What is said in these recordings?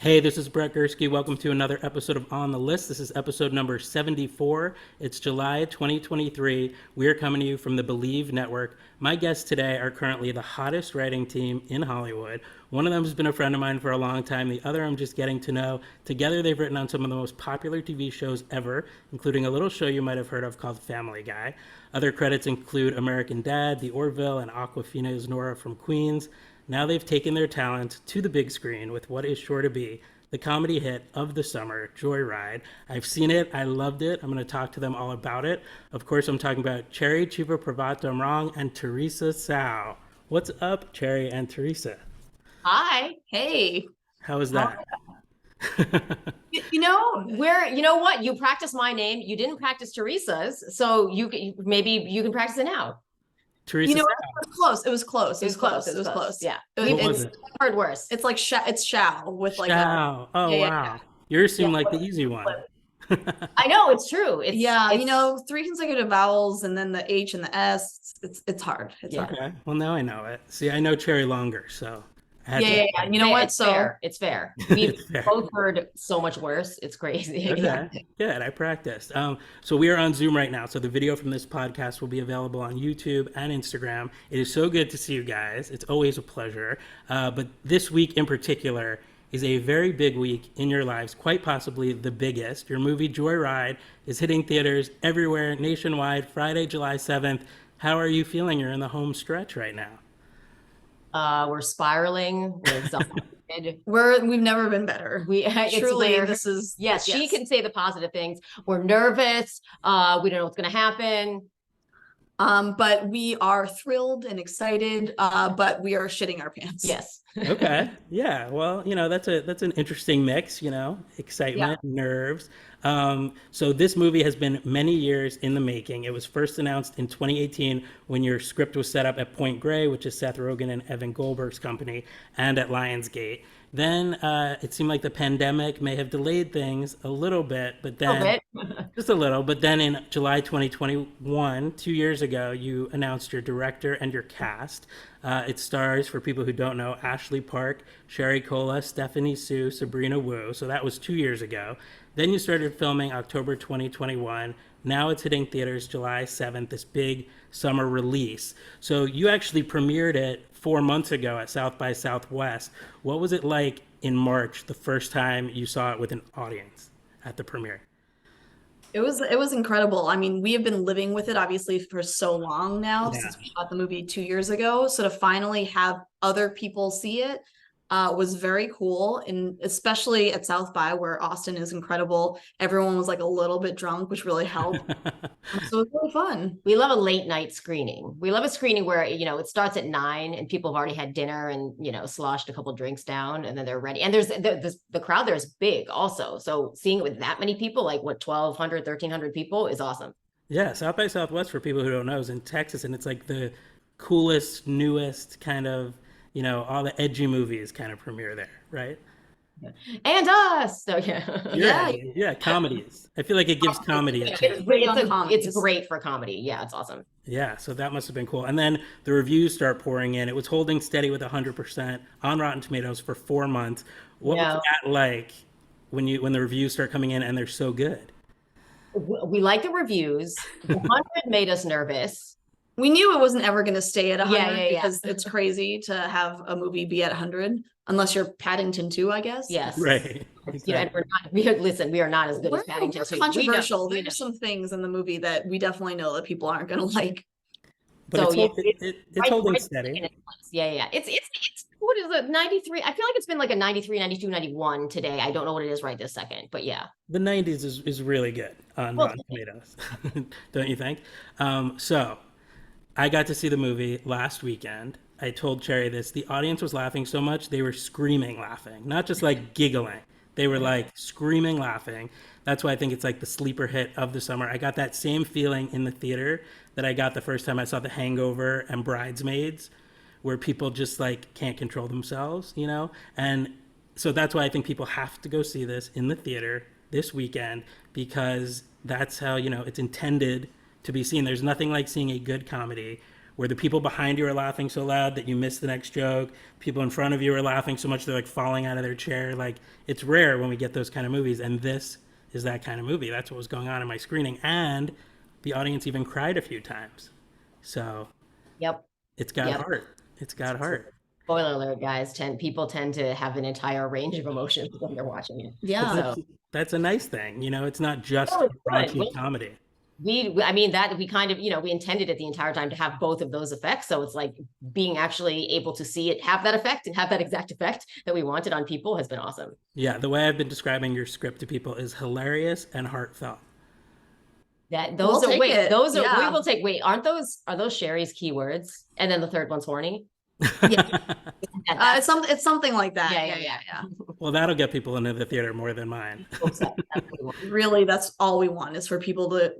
Hey, this is Brett Gursky. Welcome to another episode of On the List. This is episode number 74. It's July 2023. We are coming to you from the BLEAV network. My guests today are currently the hottest writing team in Hollywood. One of them has been a friend of mine for a long time. The other I'm just getting to know. Together, they've written on some of the most popular TV shows ever, including a little show you might have heard of called Family Guy. Other credits include American Dad, The Orville, and AWKWAFINA's NORA from Queens. Now they've taken their talent to the big screen with what is sure to be the comedy hit of the summer, Joyride. I've seen it. I loved it. I'm going to talk to them all about it. Of course, I'm talking about Cherry CHEVAPRAVATDUMRONG and Teresa HSIAO. What's up, Cherry and Teresa? Hi. Hey. How is that? You know what? You practice my name. You didn't practice Teresa's, so maybe you can practice it now. Teresa, it was close. It was close. It was close. It was close. Yeah. What was it? Heard worse. It's like it's Shao with like Shao. Oh, yeah, wow. yeah. Yours seemed like the easy one. I know, it's true. It's three consecutive vowels and then the H and the S. It's hard. It's hard. Okay. Well, now I know it. See, I know Cherry longer, so yeah. You know what? It's fair. We've both heard so much worse. It's crazy. Okay. Good. I practiced. So we are on Zoom right now. So the video from this podcast will be available on YouTube and Instagram. It is so good to see you guys. It's always a pleasure. But this week in particular is a very big week in your lives, quite possibly the biggest. Your movie Joyride is hitting theaters everywhere nationwide Friday, July 7th. How are you feeling? You're in the home stretch right now. We're spiraling. We're exhausted. We've never been better. Truly, this is yes. She can say the positive things. We're nervous. We don't know what's going to happen. But we are thrilled and excited. But we are shitting our pants. Yes. Okay. Yeah. Well, that's an interesting mix. Excitement, nerves. So this movie has been many years in the making. It was first announced in 2018 when your script was set up at Point Grey, which is Seth Rogen and Evan Goldberg's company, and at Lionsgate. Then it seemed like the pandemic may have delayed things a little bit, but then just a little. But then in July 2021, 2 years ago, you announced your director and your cast. It stars, for people who don't know, Ashley Park, Sherry Cola, Stephanie Sue, Sabrina Wu. So that was 2 years ago. Then you started filming October 2021. Now it's hitting theaters July 7th, this big summer release. So you actually premiered it 4 months ago at South by Southwest. What was it like in March, the first time you saw it with an audience at the premiere? It was incredible. I mean, we have been living with it obviously for so long now since we shot the movie 2 years ago. So to finally have other people see it was very cool, and especially at South by, where Austin is incredible. Everyone was like a little bit drunk, which really helped. So it was really fun. We love a late night screening. We love a screening where it starts at 9 and people have already had dinner and sloshed a couple drinks down, and then they're ready. And there's the crowd there is big also. So seeing it with that many people, like 1,200, 1,300 people, is awesome. Yeah, South by Southwest, for people who don't know, is in Texas, and it's like the coolest, newest kind of, all the edgy movies kind of premiere there, right? Yeah. And us. So yeah, comedies. I feel like it gives comedy a chance. It's great for comedy. Yeah, it's awesome. Yeah, so that must have been cool. And then the reviews start pouring in. It was holding steady with 100% on Rotten Tomatoes for 4 months. What was that like when the reviews start coming in and they're so good? We like the reviews. 100 made us nervous. We knew it wasn't ever going to stay at 100 because yeah. It's crazy to have a movie be at 100 unless you're Paddington 2, I guess. Yes. Right. Exactly. And we are not as good as Paddington 2. Controversial. There's some things in the movie that we definitely know that people aren't going to like. But it's holding steady. Yeah. It's what is it, 93? I feel like it's been like a 93, 92, 91 today. I don't know what it is right this second, but yeah. The 90s is really good on Rotten Tomatoes, don't you think? So I got to see the movie last weekend. I told Cherry this. The audience was laughing so much, they were screaming laughing, not just like giggling. They were like screaming laughing. That's why I think it's like the sleeper hit of the summer. I got that same feeling in the theater that I got the first time I saw The Hangover and Bridesmaids, where people just like can't control themselves, And so that's why I think people have to go see this in the theater this weekend, because that's how, it's intended to be seen. There's nothing like seeing a good comedy where the people behind you are laughing so loud that you miss the next joke. People in front of you are laughing so much they're like falling out of their chair. Like, it's rare when we get those kind of movies, and this is that kind of movie. That's what was going on in my screening, and the audience even cried a few times. So Yep. it's got heart. It's got heart. Spoiler alert, guys. People tend to have an entire range of emotions when they're watching it. Yeah. So That's a nice thing. You know, it's not just Oh, it's raunchy good. comedy. I mean, that we kind of, we intended it the entire time to have both of those effects. So it's like being actually able to see it have that effect and have that exact effect that we wanted on people has been awesome. Yeah, the way I've been describing your script to people is hilarious and heartfelt. That We'll those are take wait, it. those are we Yeah. will take wait, are those Sherry's keywords? And then the third one's horny. Yeah. It's something like that. Yeah. Well, that'll get people into the theater more than mine. Really, that's all we want is for people to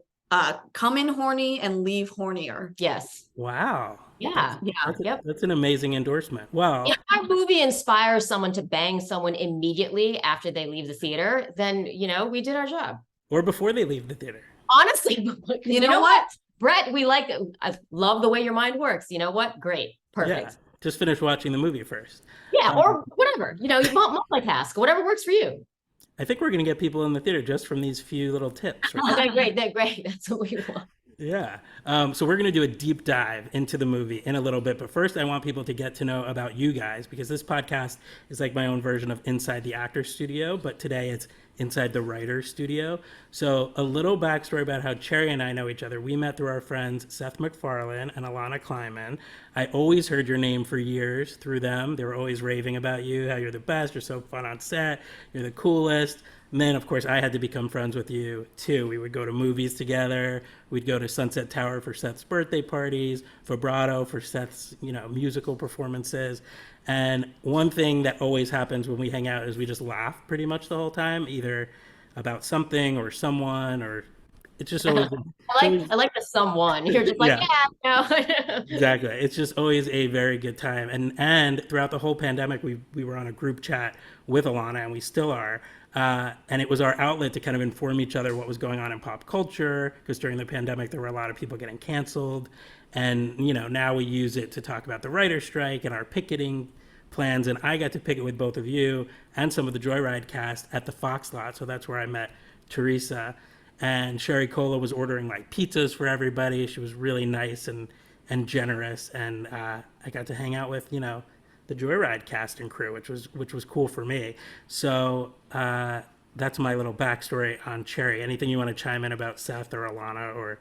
come in horny and leave hornier. Yes. Wow. Yeah. Yep. That's an amazing endorsement. Well, If our movie inspires someone to bang someone immediately after they leave the theater, then we did our job. or before they leave the theater. Honestly, You know what? Brett, I love the way your mind works. You know what? Great. Perfect. Yeah, just finish watching the movie first. Yeah, or whatever. You multitask, whatever works for you. I think we're going to get people in the theater just from these few little tips. Right? Okay, great. They're great. That's what we want. Yeah. So we're going to do a deep dive into the movie in a little bit. But first, I want people to get to know about you guys, because this podcast is like my own version of Inside the Actor Studio. But today it's Inside the Writer Studio. So a little backstory about how Cherry and I know each other. We met through our friends Seth MacFarlane and Alana Kleiman. I always heard your name for years through them. They were always raving about you, how you're the best, you're so fun on set, you're the coolest. And then, of course, I had to become friends with you, too. We would go to movies together. We'd go to Sunset Tower for Seth's birthday parties, Vibrato for Seth's, musical performances. And one thing that always happens when we hang out is we just laugh pretty much the whole time, either about something or someone, or it's just always... I like the someone. You're just like, no. Exactly. It's just always a very good time. And throughout the whole pandemic, we were on a group chat with Alana, and we still are. And it was our outlet to kind of inform each other what was going on in pop culture, because during the pandemic, there were a lot of people getting canceled. And, now we use it to talk about the writer's strike and our picketing plans. And I got to picket with both of you and some of the Joyride cast at the Fox lot. So that's where I met Teresa. And Sherry Cola was ordering like pizzas for everybody. She was really nice and generous. And I got to hang out with, the Joyride cast and crew, which was cool for me. So that's my little backstory on Cherry. Anything you want to chime in about Seth or Alana or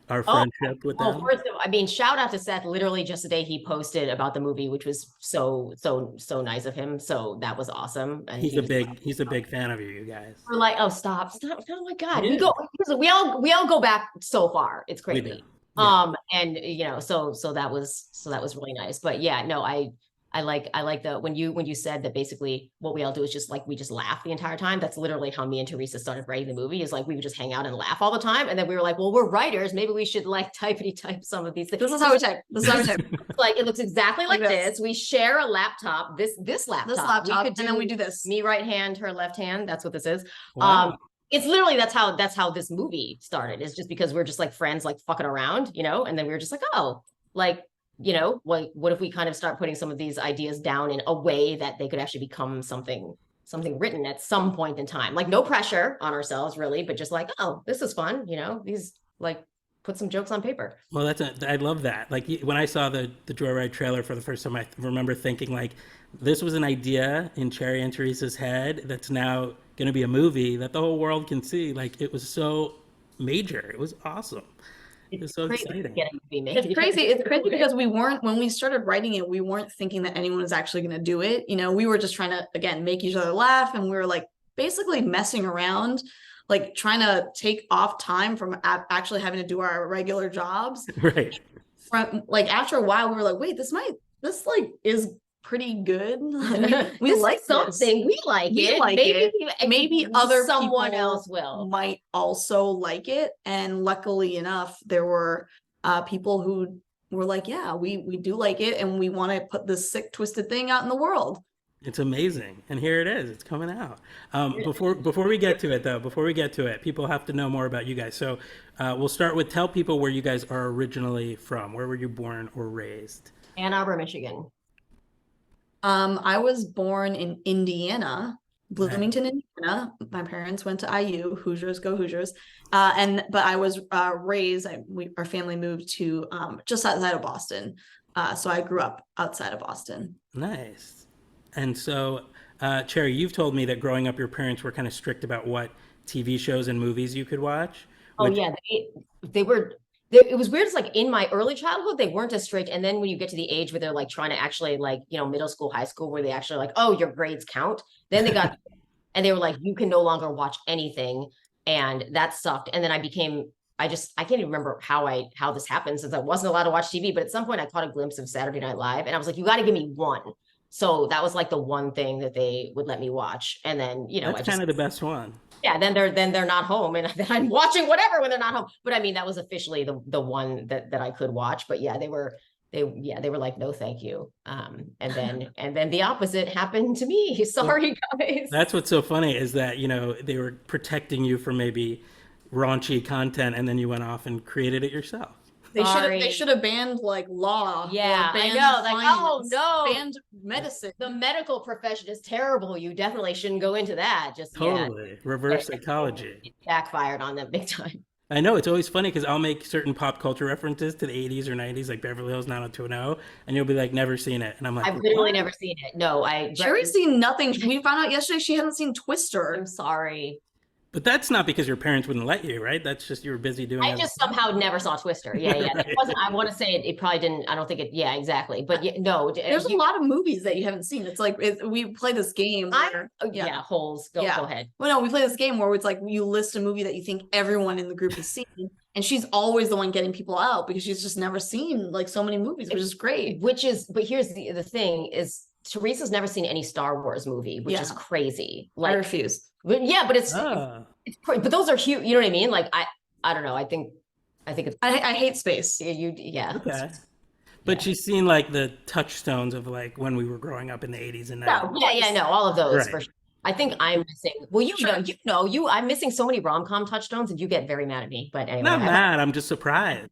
our friendship with them? First of all, shout out to Seth. Literally just the day he posted about the movie, which was so nice of him. So that was awesome. And he's a big fan of you guys. We're like, oh, stop! Oh my God, we all go back so far. It's crazy. Yeah. And so that was really nice. But yeah, no, I like the when you said that basically what we all do is just like we just laugh the entire time. That's literally how me and Teresa started writing the movie, is like we would just hang out and laugh all the time. And then we were like, well, we're writers, maybe we should like type some of these things. This is how we type. Like it looks exactly like this. We share a laptop, this laptop, and then we do this. Me right hand, her left hand. That's what this is. Wow. It's literally that's how this movie started. It's just because we're just like friends, like fucking around, and then we were just like, oh, like, what if we kind of start putting some of these ideas down in a way that they could actually become something written at some point in time? Like no pressure on ourselves really, but just like, oh, this is fun, these like put some jokes on paper. Well, I love that. Like when I saw the Joyride trailer for the first time, I remember thinking like, this was an idea in Cherry and Teresa's head that's now going to be a movie that the whole world can see. Like it was so major. It was awesome. It's so exciting. It's crazy. It's crazy because when we started writing it, we weren't thinking that anyone was actually going to do it. We were just trying to, again, make each other laugh. And we were like basically messing around, like trying to take off time from actually having to do our regular jobs. Right. After a while, we were like, wait, this is pretty good. We like something. We like it. Maybe other someone people else will might also like it. And luckily enough, there were people who were like, yeah, we do like it, and we want to put this sick, twisted thing out in the world. It's amazing, and here it is. It's coming out. Before we get to it, though, before we get to it, people have to know more about you guys. So we'll start with tell people where you guys are originally from. Where were you born or raised? Ann Arbor, Michigan. I was born in Indiana, Bloomington, Indiana. My parents went to IU, Hoosiers go Hoosiers. But I was raised, our family moved to just outside of Boston. So I grew up outside of Boston. Nice. And so, Cherry, you've told me that growing up, your parents were kind of strict about what TV shows and movies you could watch. Oh Which, yeah, they were. It was weird. It's like in my early childhood, they weren't as strict, and then when you get to the age where they're like trying to actually like middle school, high school, where they actually like, oh, your grades count. Then they got and they were like, you can no longer watch anything, and that sucked. And then I can't even remember how this happened since I wasn't allowed to watch TV. But at some point, I caught a glimpse of Saturday Night Live, and I was like, you got to give me one. So that was like the one thing that they would let me watch, and then that's kind of the best one. yeah, then they're not home, and then I'm watching whatever when they're not home. But I mean, that was officially the one that I could watch. But yeah, they were like, no, thank you. And then the opposite happened to me. Sorry, guys. That's what's so funny is that, they were protecting you from maybe raunchy content and then you went off and created it yourself. They should have banned like law. Yeah, banned I know. Like, finance, oh no, banned medicine. The medical profession is terrible. You definitely shouldn't go into that. Just Totally. Reverse psychology. It backfired on them big time. I know, it's always funny because I'll make certain pop culture references to the 80s or 90s, like Beverly Hills 90210, and you'll be like, never seen it. And I'm like, I've literally never seen it. No, Sherry's seen nothing. We found out yesterday she hadn't seen Twister. I'm sorry. But that's not because your parents wouldn't let you, right? That's just you were busy doing I just somehow never saw Twister. Yeah. It wasn't, I want to say it probably didn't, I don't think it, yeah, exactly. But no. There's a lot of movies that you haven't seen. It's like, we play this game where, holes. Go ahead. Well, no, we play this game where it's like, you list a movie that you think everyone in the group has seen. And she's always the one getting people out because she's just never seen like so many movies, which is great. But here's the thing is Teresa's never seen any Star Wars movie, which is crazy. Like, I refuse. But yeah, but it's but those are huge. You know what I mean? Like I don't know. I think it's. I hate space. Yeah. Okay. But she's seen like the touchstones of like when we were growing up in the 80s and 90s. No, all of those right. for sure. I think I'm missing. Well, I'm missing so many rom-com touchstones, and you get very mad at me. But anyway, not mad. I'm just surprised.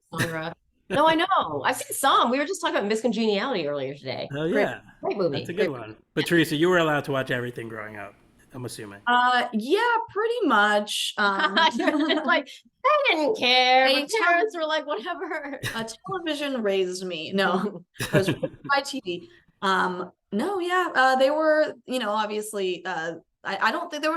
No, I know. I've seen some. We were just talking about Miscongeniality earlier today. Oh yeah, great movie. That's a good one. But Teresa, you were allowed to watch everything growing up, I'm assuming. Yeah, pretty much. Like I didn't care. My parents were like, whatever. A television raised me. No, I was raised by TV. No, yeah, they were, obviously, I don't think there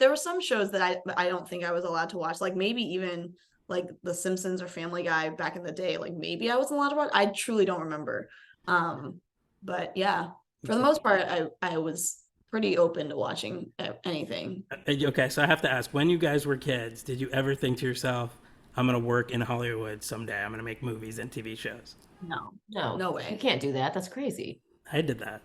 were some shows that I don't think I was allowed to watch. Like maybe even like The Simpsons or Family Guy back in the day. Like maybe I wasn't allowed to watch. I truly don't remember. But yeah, for the most part, I was pretty open to watching anything. Okay, so I have to ask, when you guys were kids, did you ever think to yourself, I'm going to work in Hollywood someday. I'm going to make movies and TV shows? No way. You can't do that. That's crazy. I did that.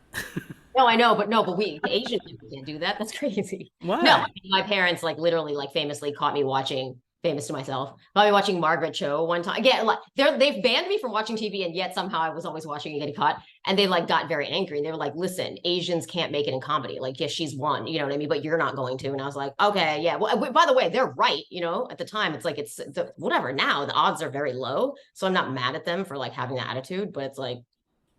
No, I know, but the Asian people can't do that. That's crazy. Why? No, I mean, my parents like literally like famously caught me watching, famous to myself, caught me watching Margaret Cho one time. Again, like they've banned me from watching TV, and yet somehow I was always watching and getting caught. And they like got very angry. They were like, listen, Asians can't make it in comedy. Like, yes, she's one, you know what I mean? But you're not going to. And I was like, okay, yeah. Well, by the way, they're right. At the time, it's like, whatever. Now the odds are very low. So I'm not mad at them for like having that attitude, but it's like,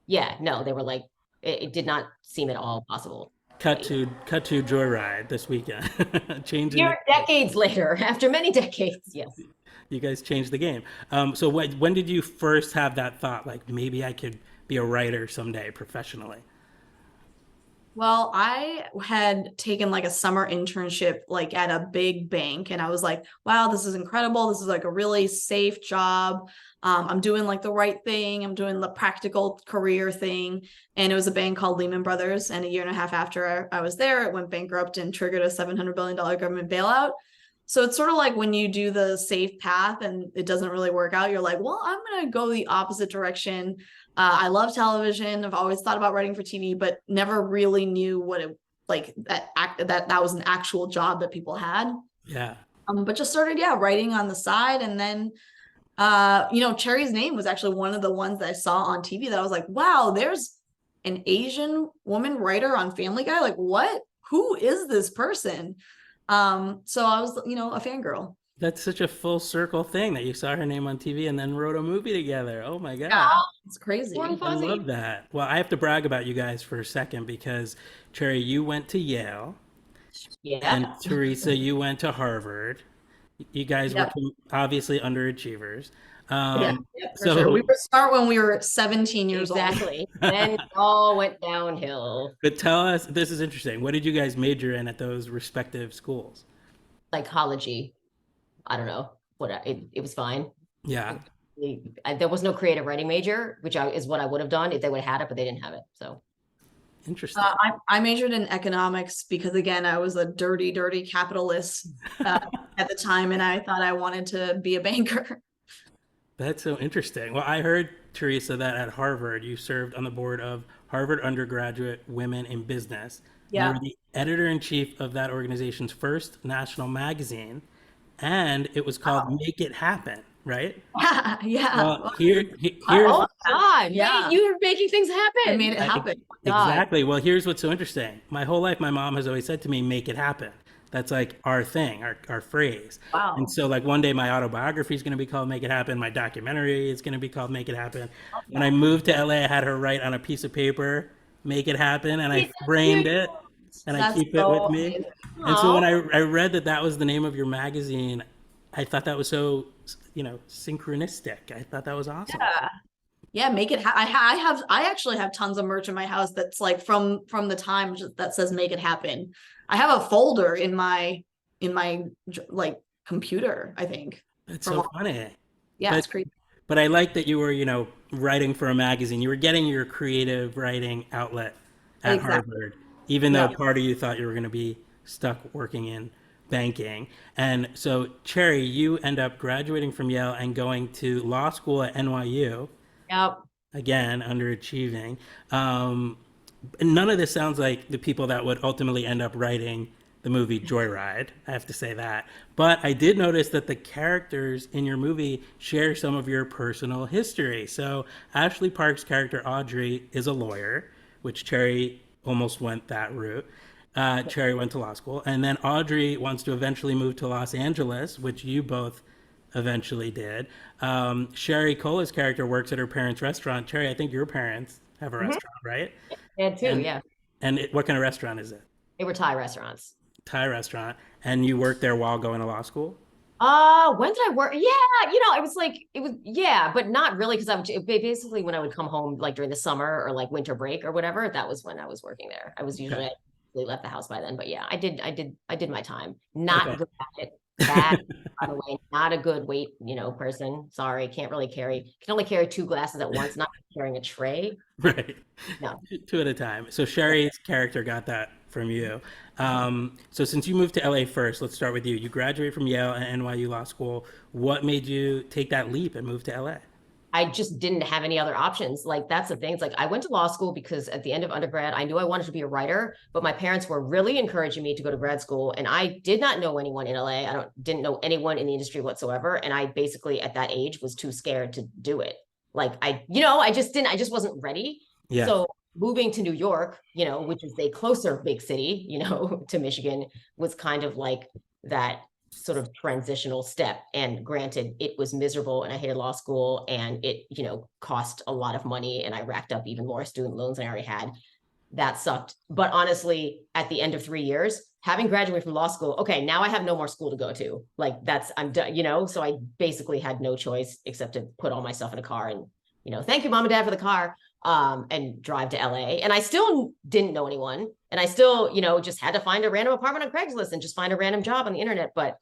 yeah, no, they were like, it did not seem at all possible. Cut to Joyride this weekend. Changing decades later, after many decades, yes. You guys changed the game. So when did you first have that thought, like maybe I could be a writer someday professionally? Well, I had taken like a summer internship like at a big bank, and I was like, wow, this is incredible. This is like a really safe job. I'm doing like the right thing. I'm doing the practical career thing. And it was a bank called Lehman Brothers. And a year and a half after I was there, it went bankrupt and triggered a $700 billion government bailout. So it's sort of like when you do the safe path and it doesn't really work out, you're like, well, I'm going to go the opposite direction. I love television. I've always thought about writing for TV, but never really knew what it like that was an actual job that people had. Yeah. But just started, writing on the side. And then Cherry's Name was actually one of the ones that I saw on TV that I was like, wow, there's an Asian woman writer on Family Guy. Like, what? Who is this person? So I was, you know, a fangirl. That's such a full circle thing that you saw her name on TV and then wrote a movie together. Oh my Yeah, God. it's crazy. Warm I love fuzzy. that. Well, I have to brag about you guys for a second because Cherry, you went to Yale, Yeah. and Teresa, you went to Harvard. You guys were Yep. obviously underachievers. Yeah, Um, for sure. We so, were smart when we were 17 years old. Exactly. Then it all went downhill. but tell us, this is interesting. What did you guys major in at those respective schools? Psychology. I don't know what it was fine. Yeah, There was no creative writing major, which is what I would have done if they would have had it, but they didn't have it. So interesting. I majored in economics because, again, I was a dirty, dirty capitalist at the time, and I thought I wanted to be a banker. That's so interesting. Well, I heard, Teresa, that at Harvard, you served on the board of Harvard Undergraduate Women in Business. You Yeah. were the editor in chief of that organization's first national magazine, and it was called Make It Happen, right? Yeah. Well, here's oh God, Yeah. wait, you were making things happen. I made it happen. God. exactly. Well, here's what's so interesting. My whole life, my mom has always said to me, "Make it happen." That's like our thing, our phrase. Wow. And so, like, one day my autobiography is going to be called Make It Happen. My documentary is going to be called Make It Happen. When I moved to LA, I had her write on a piece of paper, Make It Happen, and I framed it and I That's keep it so with me. amazing. And so when Aw. I read that that was the name of your magazine, I thought that was so, synchronistic. I thought that was awesome. Yeah, make it. I actually have tons of merch in my house that's like from the time that says "Make It Happen." I have a folder in my like computer. I think. That's so funny. Yeah, But it's crazy. But I like that you were, writing for a magazine. You were getting your creative writing outlet at Exactly. Harvard, even though Yeah. part of you thought you were going to be stuck working in banking. And so, Cherry, you end up graduating from Yale and going to law school at NYU, Yep. again, underachieving. None of this sounds like the people that would ultimately end up writing the movie Joyride. I have to say that. But I did notice that the characters in your movie share some of your personal history. So Ashley Park's character Audrey is a lawyer, which Cherry almost went that route. Cherry went to law school. And then Audrey wants to eventually move to Los Angeles, which you both eventually did. Sherry Cola's character works at her parents' restaurant. Cherry, I think your parents have a restaurant, right? And too, And, yeah. what kind of restaurant is it? They were Thai restaurants. Thai restaurant. And you worked there while going to law school? When did I work? Yeah, yeah, but not really because I would basically when I would come home like during the summer or like winter break or whatever, that was when I was working there. I was usually Okay. I left the house by then, but yeah, I did my time. Not Okay. good at it. Bad, by the way, not a good weight, person. Sorry, can't really carry. Can only carry 2 glasses at once. Not carrying a tray. Right. No. Two at a time. So Sherry's character got that from you. So since you moved to LA first, let's start with you. You graduated from Yale and NYU Law School. What made you take that leap and move to LA? I just didn't have any other options. Like, that's the thing. It's like, I went to law school because at the end of undergrad, I knew I wanted to be a writer, but my parents were really encouraging me to go to grad school. And I did not know anyone in LA. Didn't know anyone in the industry whatsoever. And I basically at that age was too scared to do it. Like I just wasn't ready. Yeah. So moving to New York, which is a closer big city, to Michigan was kind of like that sort of transitional step. And granted, it was miserable and I hated law school and it, cost a lot of money and I racked up even more student loans than I already had. That sucked. But honestly, at the end of 3 years, having graduated from law school, okay, now I have no more school to go to. Like I'm done, so I basically had no choice except to put all my stuff in a car and, thank you, mom and dad, for the car, and drive to LA. And I still didn't know anyone. And I still, just had to find a random apartment on Craigslist and just find a random job on the internet. But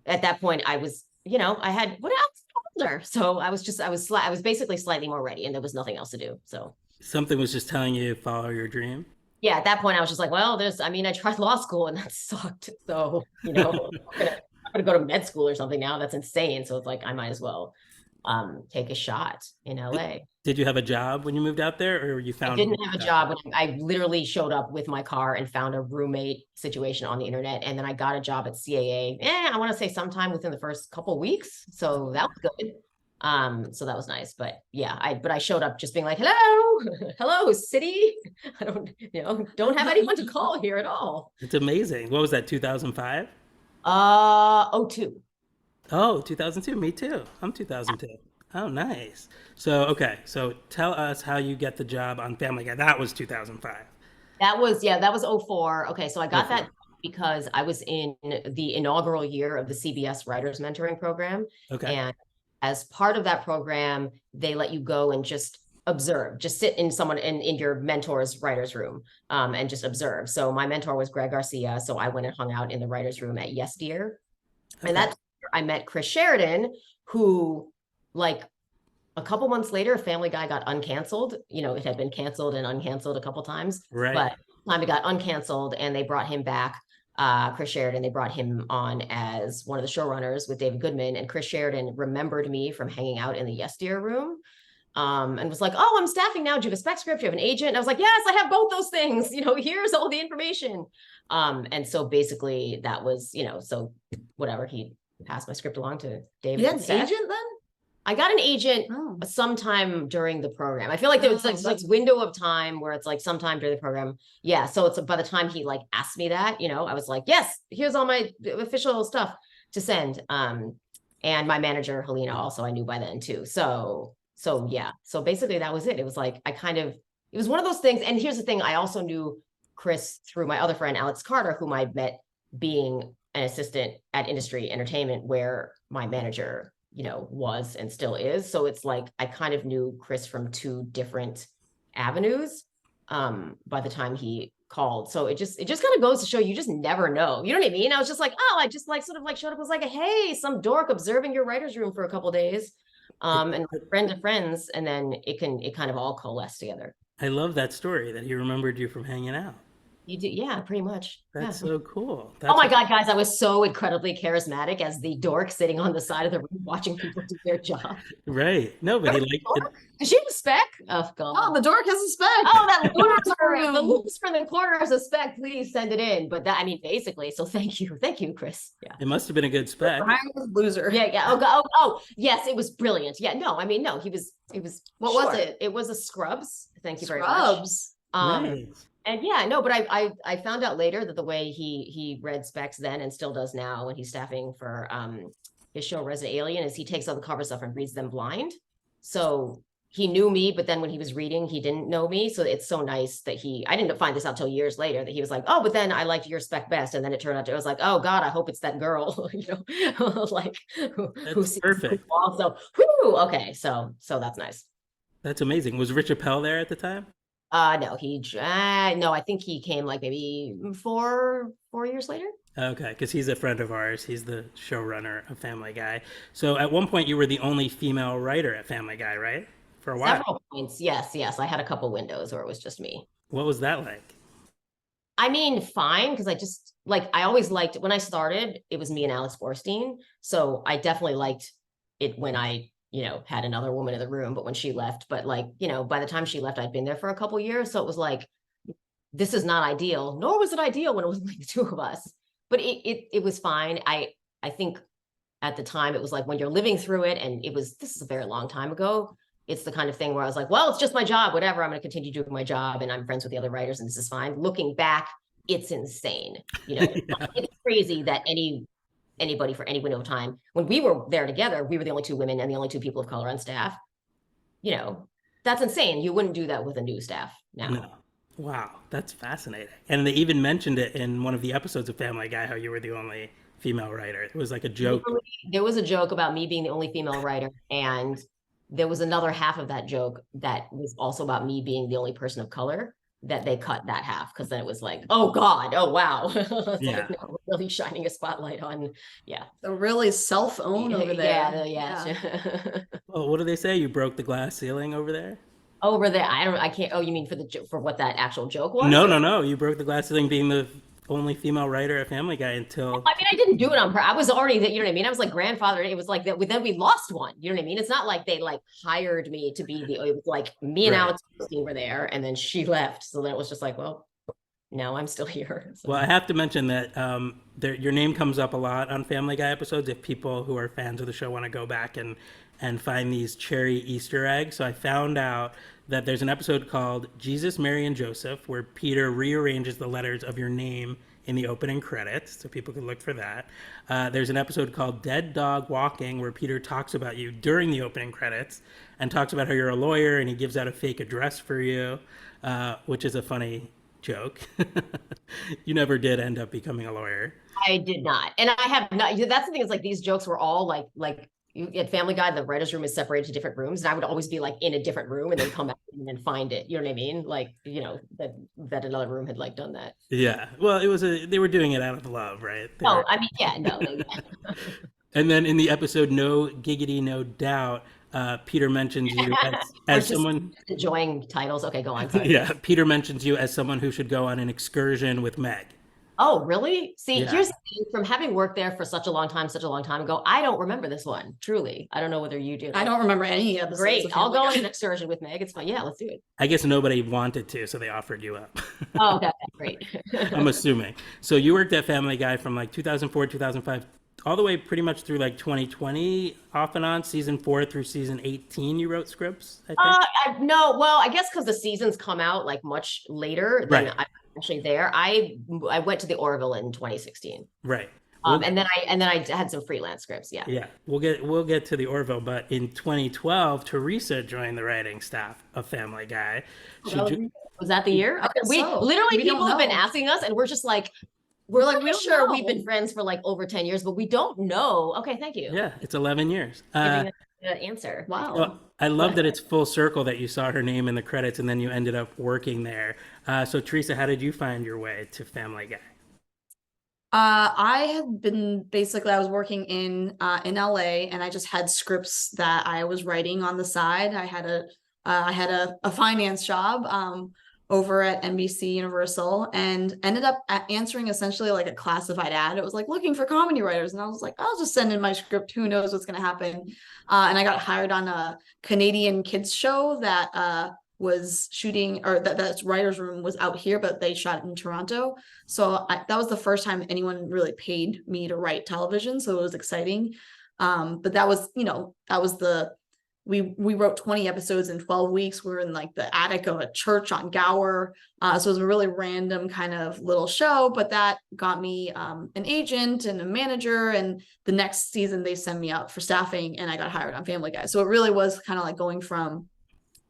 at that point I was, I had what else older. So I was basically slightly more ready and there was nothing else to do. So Something was just telling you to follow your dream. yeah, at that point I was just like, well, I tried law school and that sucked. So, I'm gonna go to med school or something now. That's insane. So it's like, I might as well take a shot in LA. Did you have a job when you moved out there, or you found? I didn't have a job. I literally showed up with my car and found a roommate situation on the internet. And then I got a job at CAA. I want to say sometime within the first couple weeks. So that was good. So that was nice. But yeah, I showed up just being like, hello, hello, city. I don't have anyone to call here at all. It's amazing. What was that, 2005? Oh, two. Oh, 2002. Me too. I'm 2002. Oh, nice. So, okay. So tell us how you get the job on Family Guy. That was 2005. That was '04. Okay, so I Oh, got that because I was in the inaugural year of the CBS Writers Mentoring Program. okay. And as part of that program, they let you go and just observe, just sit in someone in your mentor's writer's room, and just observe. So my mentor was Greg Garcia. So I went and hung out in the writer's room at Yes Dear. And Okay. that's where I met Chris Sheridan, who, like, a couple months later, Family Guy got uncanceled. It had been canceled and uncanceled a couple times, Right. but time it got uncanceled and they brought him back. Chris Sheridan, they brought him on as one of the showrunners with David Goodman, and Chris Sheridan remembered me from hanging out in the Yes Dear room, and was like, "Oh, I'm staffing now. Do you have a spec script? Do you have an agent?" And I was like, "Yes, I have both those things. Here's all the information." And so basically that was, so whatever, he passed my script along to David. You had an agent then? I got an agent Oh. sometime during the program. I feel like there was like window of time where it's like sometime during the program. Yeah. So it's by the time he like asked me that, I was like, yes, here's all my official stuff to send. And my manager, Helena, also I knew by then too. So yeah. So basically that was it. It was like, it was one of those things. And here's the thing. I also knew Chris through my other friend, Alex Carter, whom I met being an assistant at Industry Entertainment, where my manager was and still is. So it's like I kind of knew Chris from two different avenues by the time he called. So it just kind of goes to show you just never know. You know what I mean? I was just like, oh, I just like sort of like showed up, was like, hey, some dork observing your writer's room for a couple days. And friend of friends, and then it kind of all coalesced together. I love that story that he remembered you from hanging out. You do, yeah, pretty much. That's Yeah. so cool. Oh my God, guys, I was so incredibly charismatic as the dork sitting on the side of the room watching people do their job. Right. No, but he liked it. Does she have a spec? Oh, God. Oh, the dork has a spec. Oh, that loser, the loops for the corner has a spec. Please send it in. But that, basically, so thank you, Chris. Yeah. It must have been a good spec. Brian was a loser. Yeah. Oh, yes, it was brilliant. Yeah, no, no, he was. What was it? It was a Scrubs. Thank you very much. Scrubs. Nice. And yeah, no, but I found out later that the way he read specs then and still does now when he's staffing for his show Resident Alien is he takes all the cover stuff and reads them blind. So he knew me, but then when he was reading, he didn't know me. So it's so nice that I didn't find this out till years later that he was like, oh, but then I liked your spec best. And then it turned out, I was like, oh God, I hope it's that girl, like who's perfect. Also, whoo, okay. So that's nice. That's amazing. Was Rich Appel there at the time? No, I think he came like maybe 4 years later. Okay, because he's a friend of ours. He's the showrunner of Family Guy. So at one point, you were the only female writer at Family Guy, right? For a while. Several points. Yes. I had a couple windows where it was just me. What was that like? Fine, because I always liked, when I started, it was me and Alex Borstein. So I definitely liked it when I had another woman in the room, but when she left, but by the time she left, I'd been there for a couple years. So it was like, this is not ideal, nor was it ideal when it was like the two of us, but it was fine. I think at the time it was like when you're living through it, and this is a very long time ago. It's the kind of thing where I was like, well, it's just my job, whatever. I'm going to continue doing my job, and I'm friends with the other writers, and this is fine. Looking back, it's insane. Yeah. It's crazy that anybody for any window of time, when we were there together, we were the only two women and the only two people of color on staff. That's insane. You wouldn't do that with a new staff now. No. Wow, that's fascinating. And they even mentioned it in one of the episodes of Family Guy, how you were the only female writer. It was like a joke. There was a joke about me being the only female writer, and there was another half of that joke that was also about me being the only person of color, that they cut that half, because then it was like, oh God, oh wow. Yeah. Like, no, really shining a spotlight on, yeah. The really self-own over there. Yeah. Well, what do they say? You broke the glass ceiling over there? Over there, I can't. Oh, you mean for what that actual joke was? No. You broke the glass ceiling being the only female writer at Family Guy until. I didn't do it on purpose. I was already, you know what I mean? I was like grandfather. It was like that. Then we lost one. You know what I mean? It's not like they like hired me to be it was like me and Alex were there, and then she left. So then it was just like, well, no, I'm still here. So. Well, I have to mention that your name comes up a lot on Family Guy episodes if people who are fans of the show want to go back and find these cherry Easter eggs. So I found out that there's an episode called Jesus, Mary, and Joseph where Peter rearranges the letters of your name in the opening credits, so people can look for that. There's an episode called Dead Dog Walking where Peter talks about you during the opening credits and talks about how you're a lawyer and he gives out a fake address for you, which is a funny joke. You never did end up becoming a lawyer. I did not. And I have not. That's the thing, is like these jokes were all like at Family Guy, the writer's room is separated to different rooms. And I would always be like in a different room and then come back and then find it. You know what I mean? Like, you know, that another room had like done that. Yeah. Well, they were doing it out of love, right? I mean, yeah, no. Yeah. And then in the episode No Giggity, No Doubt, Peter mentions you as someone enjoying titles. Okay, go on. Sorry. Yeah, Peter mentions you as someone who should go on an excursion with Meg. Oh, really? See, Yeah. here's the thing, from having worked there for such a long time ago, I don't remember this one, truly. I don't know whether you do. I don't remember any episodes. Great. of I'll Family go on Guy. an excursion with Meg. It's fun. Yeah, let's do it. I guess nobody wanted to, so they offered you up. Oh, okay, great. I'm assuming. So you worked at Family Guy from like 2004, 2005, all the way pretty much through like 2020, off and on. Season 4 through season 18, you wrote scripts, I think? No, well, I guess because the seasons come out like much later than Right. I'm actually there. I went to the Orville in 2016. Right. And then I had some freelance scripts. Yeah. Yeah, we'll get to the Orville, but in 2012, Teresa joined the writing staff of Family Guy. Was that the year? Okay, guess so. Literally We don't people have been know. asking us, and we're just like, we're like, we we're don't sure we've know. been friends for like over 10 years, but we don't know. Okay, thank you. Yeah, it's 11 years. Giving us the answer. Wow. Well, I love that it's full circle that you saw her name in the credits and then you ended up working there. So Teresa, how did you find your way to Family Guy? I had been I was working in LA, and I just had scripts that I was writing on the side. I had a finance job over at NBC Universal, and ended up answering essentially like a classified ad. It was like looking for comedy writers, and I was like, I'll just send in my script. Who knows what's going to happen? And I got hired on a Canadian kids show that was shooting, or that's writer's room was out here, but they shot in Toronto. So that was the first time anyone really paid me to write television. So it was exciting. But that was, we wrote 20 episodes in 12 weeks. We were in like the attic of a church on Gower. So it was a really random kind of little show, but that got me an agent and a manager. And the next season they sent me out for staffing and I got hired on Family Guy. So it really was kind of like going from,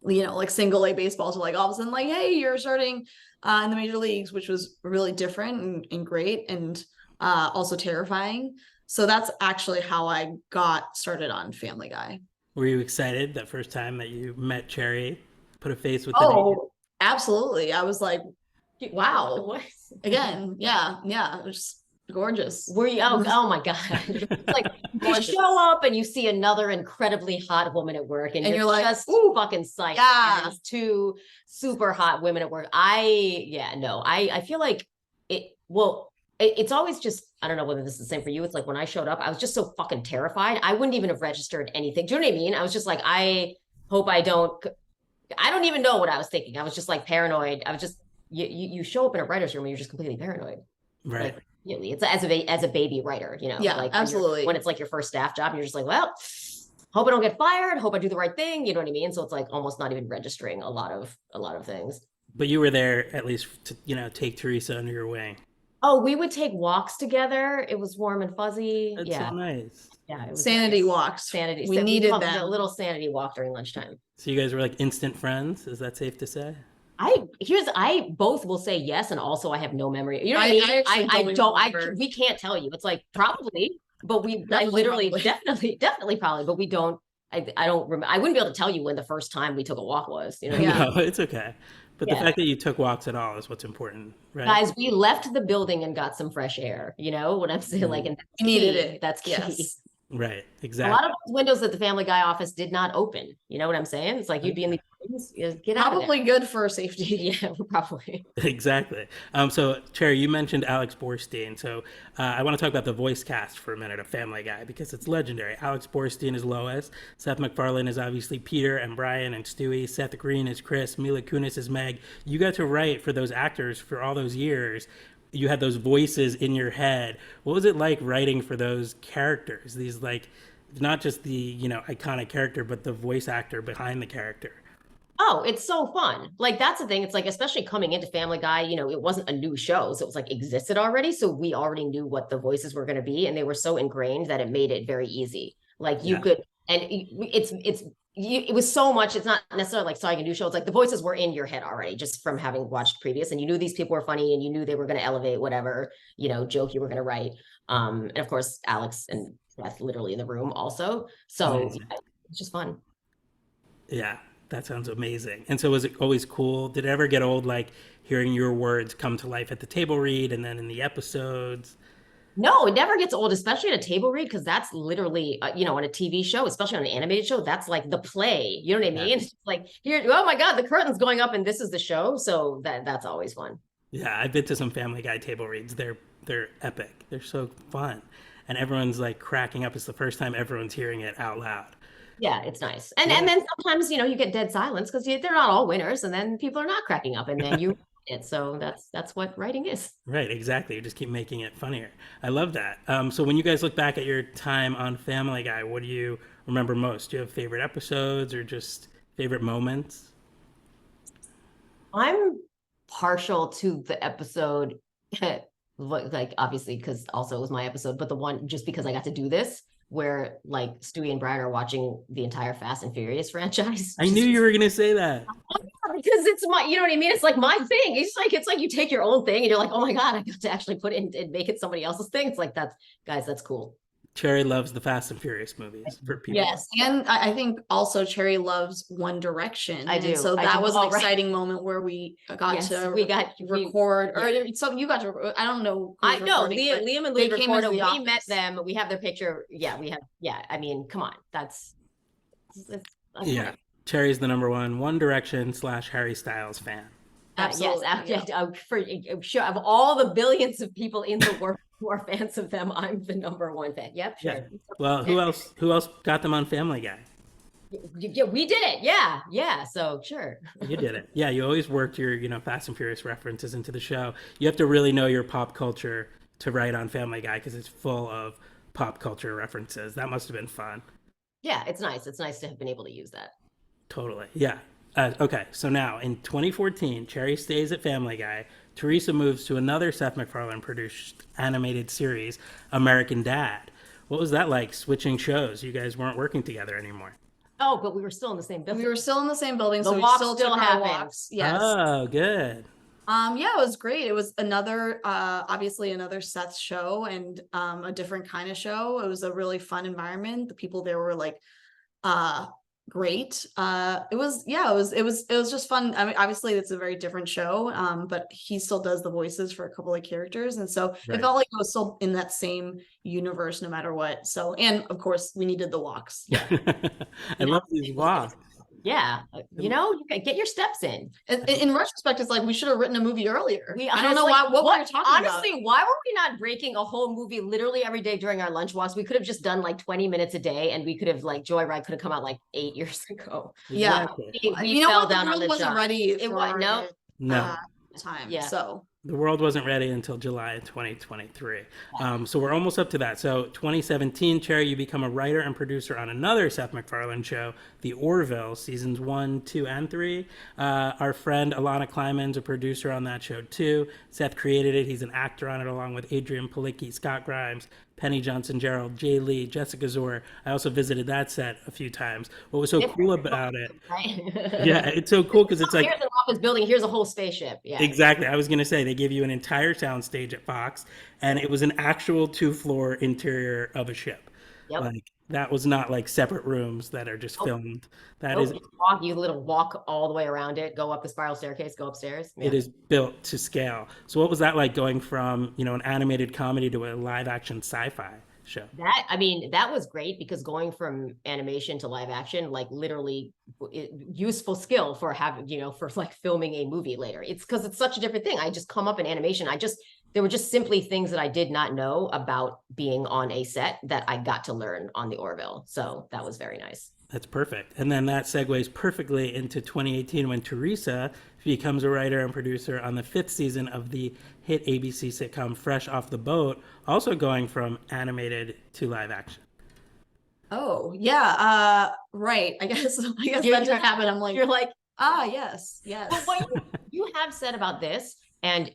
like single A baseball to like all of a sudden like, hey, you're starting in the major leagues, which was really different and great and also terrifying. So that's actually how I got started on Family Guy. Were you excited that first time that you met Cherry, put a face with the name? Oh, absolutely. I was like, wow. What? Again, yeah, it was gorgeous. Were you? Oh my God. It's like you show up and you see another incredibly hot woman at work and you're like, just ooh, fucking psyched. yeah. There's two super hot women at work. I feel like it's always just, I don't know whether this is the same for you. It's like when I showed up, I was just so fucking terrified. I wouldn't even have registered anything. Do you know what I mean? I was just like, I hope I don't even know what I was thinking. I was just like paranoid. I was just, you show up in a writer's room and you're just completely paranoid. Right. Like, really, it's as a baby writer, Yeah, like absolutely. when it's like your first staff job, and you're just like, well, hope I don't get fired, hope I do the right thing, you know what I mean? So it's like almost not even registering a lot of things. But you were there at least to, take Teresa under your wing. Oh, we would take walks together. It was warm and fuzzy. That's yeah. so nice. Yeah. It was Sanity nice. walks. Sanity. We needed called it them. a little sanity walk during lunchtime. So you guys were like instant friends? Is that safe to say? I both will say yes, and also I have no memory. You know what I mean? We can't tell you. It's like probably, but I literally probably. definitely probably, but we don't. I don't remember. I wouldn't be able to tell you when the first time we took a walk was. You know? Yeah. No, it's okay. But the fact that you took walks at all is what's important, right? Guys, we left the building and got some fresh air. You know what I'm saying? Like, and that's We needed key. it. That's key. Yes. Right, A exactly. lot of those windows at the Family Guy office did not open. You know what I'm saying? It's like you'd be in the rooms, get out of there. Probably good for safety. Yeah, probably. Exactly. So, Cherry, you mentioned Alex Borstein. So, I want to talk about the voice cast for a minute of Family Guy because it's legendary. Alex Borstein is Lois. Seth MacFarlane is obviously Peter and Brian and Stewie. Seth Green is Chris. Mila Kunis is Meg. You got to write for those actors for all those years. you had those voices in your head. What was it like writing for those characters? These like not just the, you know, iconic character, but the voice actor behind the character. Oh, it's so fun. Like that's the thing. It's like, especially coming into Family Guy, you know, it wasn't a new show. So it was like existed already. So we already knew what the voices were going to be. And they were so ingrained that it made it very easy. Like you Yeah. could, and it was so much, it's not necessarily like starting a new show. It's like the voices were in your head already just from having watched previous, and you knew these people were funny and you knew they were going to elevate whatever, you know, joke you were going to write. And of course, Alex and Beth literally in the room also. So Amazing. yeah, it's just fun. Yeah, that sounds amazing. And so was it always cool? Did it ever get old, like hearing your words come to life at the table read and then in the episodes? No, it never gets old, especially at a table read, because that's literally, you know, on a TV show, especially on an animated show, that's like the play. You know what I mean? Yeah. It's like here, oh my God, the curtain's going up and this is the show. So that's always fun. Yeah, I've been to some Family Guy table reads. They're epic. They're so fun, and everyone's like cracking up. It's the first time everyone's hearing it out loud. Yeah, it's nice. And Yeah. and then sometimes, you know, you get dead silence because they're not all winners, and then people are not cracking up, and then you it. So that's what writing is. Right, exactly. You just keep making it funnier. I love that. So when you guys look back at your time on Family Guy, what do you remember most? Do you have favorite episodes or just favorite moments? I'm partial to the episode, like obviously because also it was my episode, but the one just because I got to do this, where like Stewie and Brian are watching the entire Fast and Furious franchise. I knew you were gonna say that. Because it's my, you know what I mean? It's like my thing. It's like you take your own thing and you're like, oh my God, I got to actually put it and make it somebody else's thing. It's like that's cool. Cherry loves the Fast and Furious movies for people. Yes, and I think also Cherry loves One Direction. I do. And so I that do. was an All right. exciting moment where we got Yes, to we record, or so you got to. I don't know. who I was know recording, but Liam and they Louis came into recorded. the We met office. them. We have their picture. Yeah, we have. Yeah, I mean, come on, that's Yeah. Cherry's the number One Direction / Harry Styles fan. Absolutely, yes, I'm sure of all the billions of people in the world who are fans of them, I'm the number one fan. Yep, sure. Yeah. Well, who else got them on Family Guy? Yeah, we did it. Yeah. So sure. You did it. Yeah, you always worked your, you know, Fast and Furious references into the show. You have to really know your pop culture to write on Family Guy because it's full of pop culture references. That must have been fun. Yeah, it's nice. It's nice to have been able to use that. Totally. Yeah. Okay, so now in 2014, Cherry stays at Family Guy. Teresa moves to another Seth MacFarlane produced animated series, American Dad. What was that like, switching shows? You guys weren't working together anymore. Oh, but we were still in the same building. We were still in the same building, The so we walk still still took our happens. walks. Yes. Oh, good. Yeah, it was great. It was another, obviously another Seth show and a different kind of show. It was a really fun environment. The people there were like, great. It was just fun. I mean, obviously it's a very different show, but he still does the voices for a couple of characters, and so Right. it felt like it was still in that same universe no matter what. So, and of course we needed the walks. I love these walks. Yeah, you know, you can get your steps in. In retrospect, it's like we should have written a movie earlier. I don't know honestly- what we were talking about. Honestly, why were we not breaking a whole movie literally every day during our lunch walks? We could have just done like 20 minutes a day, and we could have like Joyride could have come out like 8 years ago. Yeah. Exactly. We You know fell what? The down on world the wasn't job. ready It was for no. it, No. time. Yeah. So The world wasn't ready until July of 2023. So we're almost up to that. So 2017, Cherry, you become a writer and producer on another Seth MacFarlane show, The Orville, seasons 1, 2, and 3. Our friend Alana Kleiman's a producer on that show too. Seth created it. He's an actor on it along with Adrian Palicki, Scott Grimes, Penny Johnson-Gerald, Jay Lee, Jessica Zor. I also visited that set a few times. What was so cool about it? Right? Yeah, it's so cool because it's like, Here's an office building. Here's a whole spaceship. Yeah. exactly. I was going to say they gave you an entire soundstage at Fox, and it was an actual 2-floor interior of a ship. Yep. Like that was not like separate rooms that are just filmed. That is, You little walk all the way around it, go up the spiral staircase, go upstairs. Yeah. it is built to scale. So what was that like going from, you know, an animated comedy to a live action sci-fi show? That was great because going from animation to live action, like literally useful skill for having, you know, for like filming a movie later. It's because it's such a different thing. I just come up in animation. There were just simply things that I did not know about being on a set that I got to learn on the Orville. So that was very nice. That's perfect. And then that segues perfectly into 2018 when Teresa becomes a writer and producer on the 5th season of the hit ABC sitcom Fresh Off the Boat, also going from animated to live action. Oh, yeah. Right. I guess that did happen. I'm like, You're like, yes, yes. but what you have said about this, and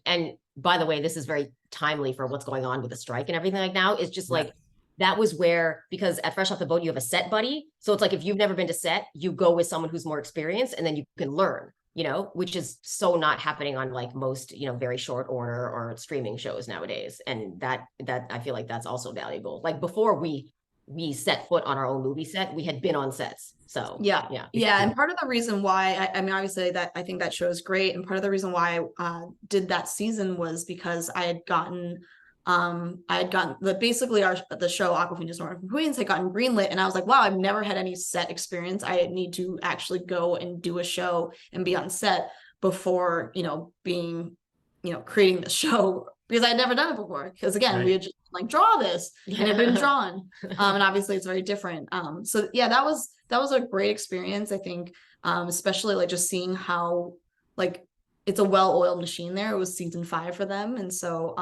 by the way, this is very timely for what's going on with the strike and everything like now, is just like, that was where, because at Fresh Off the Boat, you have a set buddy. So it's like, if you've never been to set, you go with someone who's more experienced and then you can learn, you know, which is so not happening on like most, you know, very short order or streaming shows nowadays. And that I feel like that's also valuable. Like before we set foot on our own movie set, we had been on sets. So yeah. And part of the reason why, I mean, obviously that I think that show is great. And part of the reason why I did that season was because I had gotten basically the show Awkwafina's Nora from Queens had gotten greenlit, and I was like, wow, I've never had any set experience. I need to actually go and do a show and be on set before, you know, being, you know, creating the show, because I had never done it before. Because again, we had just like, draw this, and it had been drawn. And obviously it's very different. So yeah, that was a great experience, I think, especially like just seeing how like it's a well-oiled machine there. It was season 5 for them. And so,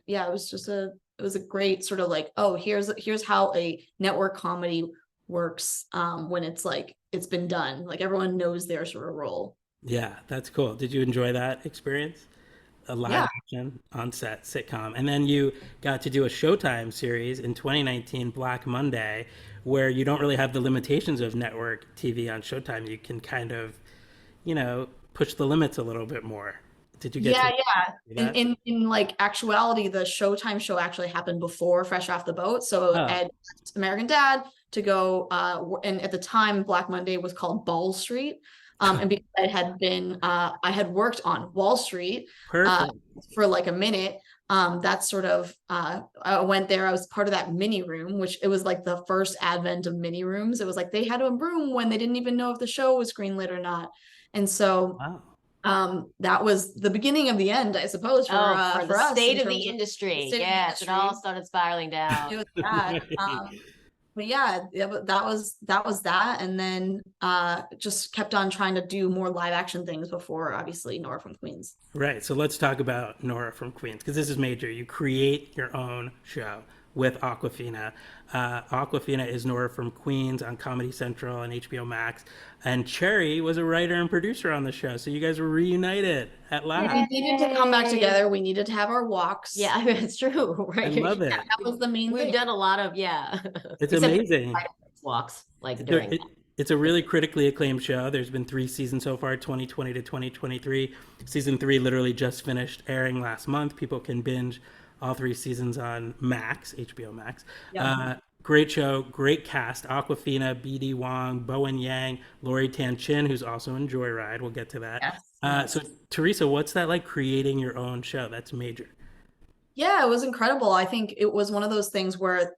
yeah, it was a great sort of like, oh, here's how a network comedy works, when it's like, it's been done. Like everyone knows their sort of role. Yeah, that's cool. Did you enjoy that experience? A live action on set sitcom. And then you got to do a Showtime series in 2019, Black Monday, where you don't really have the limitations of network TV on Showtime. You can kind of, you know, push the limits a little bit more. Did you get in like actuality, the Showtime show actually happened before Fresh Off the Boat. So I had American Dad to go, and at the time Black Monday was called Ball Street. And because I had worked on Wall Street for like a minute, that's sort of, I went there, I was part of that mini room, which it was like the first advent of mini rooms. It was like they had a room when they didn't even know if the show was greenlit or not. And so that was the beginning of the end, I suppose, for the us, state of the industry. Yes, it all started spiraling down. It was bad. But yeah, that was that, and then just kept on trying to do more live action things before, obviously, Nora from Queens. Right. So let's talk about Nora from Queens, because this is major. You create your own show with Awkwafina. Awkwafina is Nora from Queens on Comedy Central and HBO Max. And Cherry was a writer and producer on the show. So you guys were reunited at last. We needed to come back together. We needed to have our walks. Yeah, it's true. Right. I love it. Yeah, that was the main thing. We've done a lot of, It's amazing. Walks like during it's a really critically acclaimed show. There's been 3 seasons so far, 2020 to 2023. Season 3 literally just finished airing last month. People can binge all 3 seasons on Max, HBO Max. Great show, great cast. Awkwafina, BD Wong, Bowen Yang, Lori Tan Chin, who's also in Joyride. We'll get to that. Yes. So, Teresa, what's that like creating your own show? That's major. Yeah, it was incredible. I think it was one of those things where,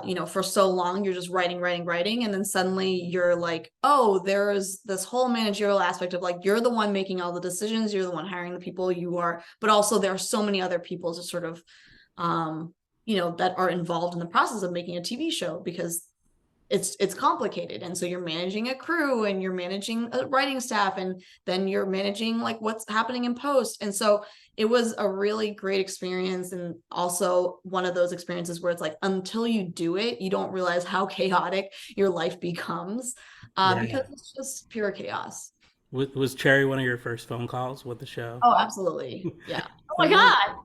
you know, for so long you're just writing, and then suddenly you're like, oh, there's this whole managerial aspect of like, you're the one making all the decisions, you're the one hiring the people, but also there are so many other people to sort of, you know, that are involved in the process of making a TV show, because it's complicated. And so you're managing a crew, and you're managing a writing staff, and then you're managing like what's happening in post. And so it was a really great experience, and also one of those experiences where it's like, until you do it, you don't realize how chaotic your life becomes, because it's just pure chaos. Was Cherry one of your first phone calls with the show? Oh, absolutely. Yeah. Oh my God.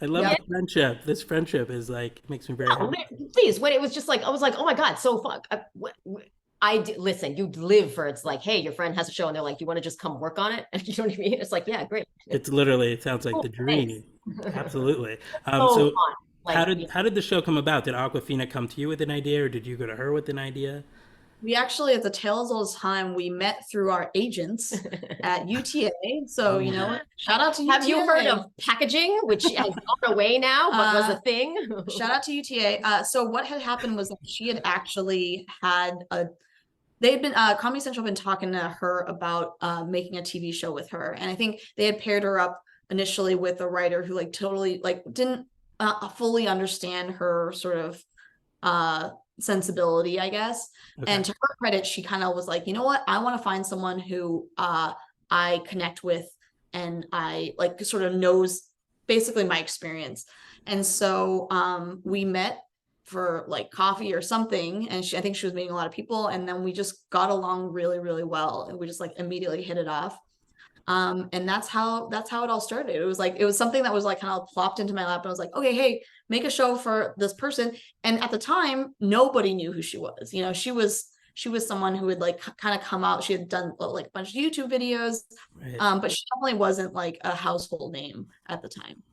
I love the friendship. This friendship is like, makes me very happy. Please, when it was just like, I was like, oh my God, so fuck. Listen, you live for, it's like, hey, your friend has a show and they're like, do you want to just come work on it? And you know what I mean? It's like, yeah, great. It's literally, it sounds like the dream. Absolutely. So like, how did the show come about? Did Awkwafina come to you with an idea, or did you go to her with an idea? We actually, at the tale as old as time, we met through our agents at UTA. So, you know, shout out to UTA. Have you heard of packaging, which has gone away now, but was a thing? Shout out to UTA. So what had happened was that she had actually had Comedy Central had been talking to her about making a TV show with her. And I think they had paired her up initially with a writer who like totally like didn't fully understand her sort of sensibility, I guess. Okay. And to her credit, she kind of was like, you know what, I want to find someone who I connect with and I like sort of knows basically my experience. And so we met for like coffee or something, and I think she was meeting a lot of people, and then we just got along really, really well, and we just like immediately hit it off. And that's how it all started. It was something that was like kind of plopped into my lap, and I was like, okay, hey, make a show for this person. And at the time, nobody knew who she was. You know, she was someone who would like kind of come out. She had done like a bunch of YouTube videos, Right. but she definitely wasn't like a household name at the time.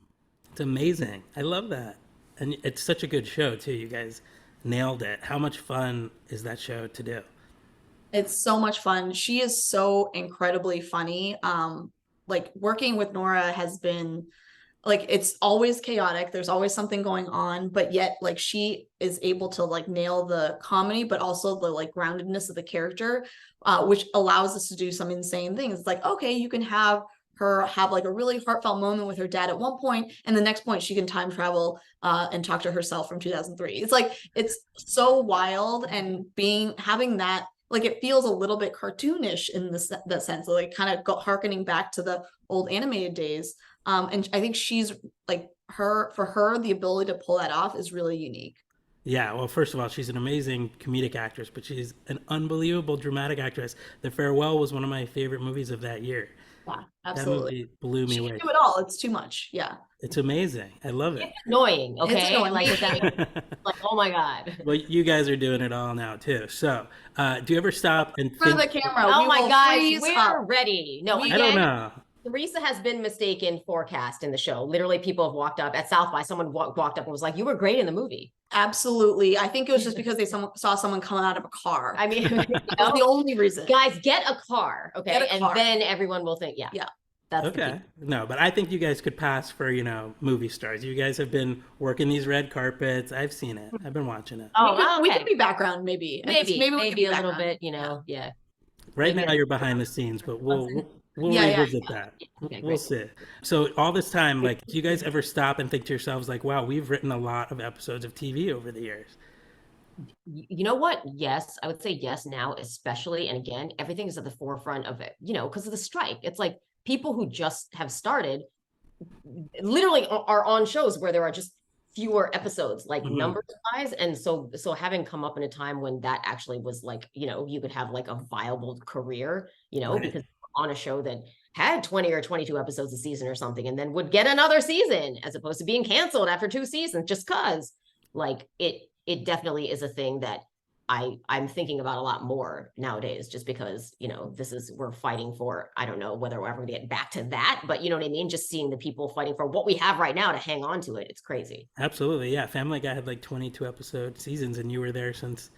It's amazing. I love that. And it's such a good show too. You guys nailed it. How much fun is that show to do? It's so much fun. She is so incredibly funny. Like working with Nora has been like, it's always chaotic. There's always something going on, but yet like she is able to like nail the comedy, but also the like groundedness of the character, which allows us to do some insane things. It's like, okay, you can have her have like a really heartfelt moment with her dad at one point, and the next point she can time travel and talk to herself from 2003. It's like, it's so wild, and having that, like, it feels a little bit cartoonish in that sense, like kind of harkening back to the old animated days. And I think she's like, for her, the ability to pull that off is really unique. Yeah, well, first of all, she's an amazing comedic actress, but she's an unbelievable dramatic actress. The Farewell was one of my favorite movies of that year. Yeah, That absolutely. movie blew me She away. can do it all. It's too much. Yeah. It's amazing. I love it. It's annoying, It's okay? annoying. Like, with that, like, oh my God. Well, you guys are doing it all now too. So, do you ever stop and In front of think? the camera. Oh we my will gosh, freeze we're up. ready. No, We- I don't again, know. Teresa has been mistaken for cast in the show. Literally, people have walked up at South by. Someone walked up and was like, "You were great in the movie." Absolutely. I think it was just because they saw someone coming out of a car. I mean, That was the only reason. guys, get a car, okay? Get a car. And then everyone will think, yeah, Yeah. that's the Okay. key. No, but I think you guys could pass for, movie stars. You guys have been working these red carpets. I've seen it. I've been watching it. Oh, we okay. could be background, maybe. Maybe we could be a little background. bit, yeah. Right maybe now you're behind the scenes, but we'll Yeah, revisit that. Okay, We'll great. see. So all this time, like, do you guys ever stop and think to yourselves, like, wow, we've written a lot of episodes of TV over the years? You know what? Yes, I would say yes now, especially. And again, everything is at the forefront of it, because of the strike. It's like people who just have started literally are on shows where there are just fewer episodes, like numbers wise. And so having come up in a time when that actually was like, you could have like a viable career, Right. because on a show that had 20 or 22 episodes a season or something, and then would get another season as opposed to being canceled after 2 seasons just cause, like, it definitely is a thing that I'm thinking about a lot more nowadays, just because, we're fighting for, I don't know whether we're ever gonna get back to that, but you know what I mean? Just seeing the people fighting for what we have right now to hang on to it. It's crazy. Absolutely. Yeah. Family Guy had like 22 episode seasons and you were there since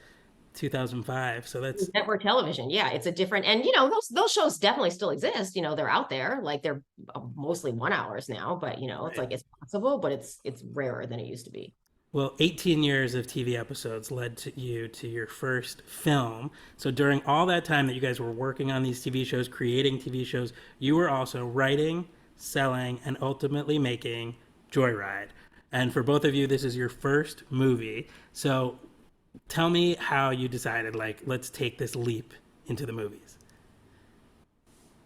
2005. So that's Network television. Yeah, it's a different, and those shows definitely still exist. They're out there, like they're mostly 1 hours now, but it's like it's possible, but it's rarer than it used to be. Well, 18 years of TV episodes led you to your first film. So during all that time that you guys were working on these TV shows, creating TV shows, you were also writing, selling, and ultimately making Joyride. And for both of you, this is your first movie. So tell me how you decided, like, let's take this leap into the movies.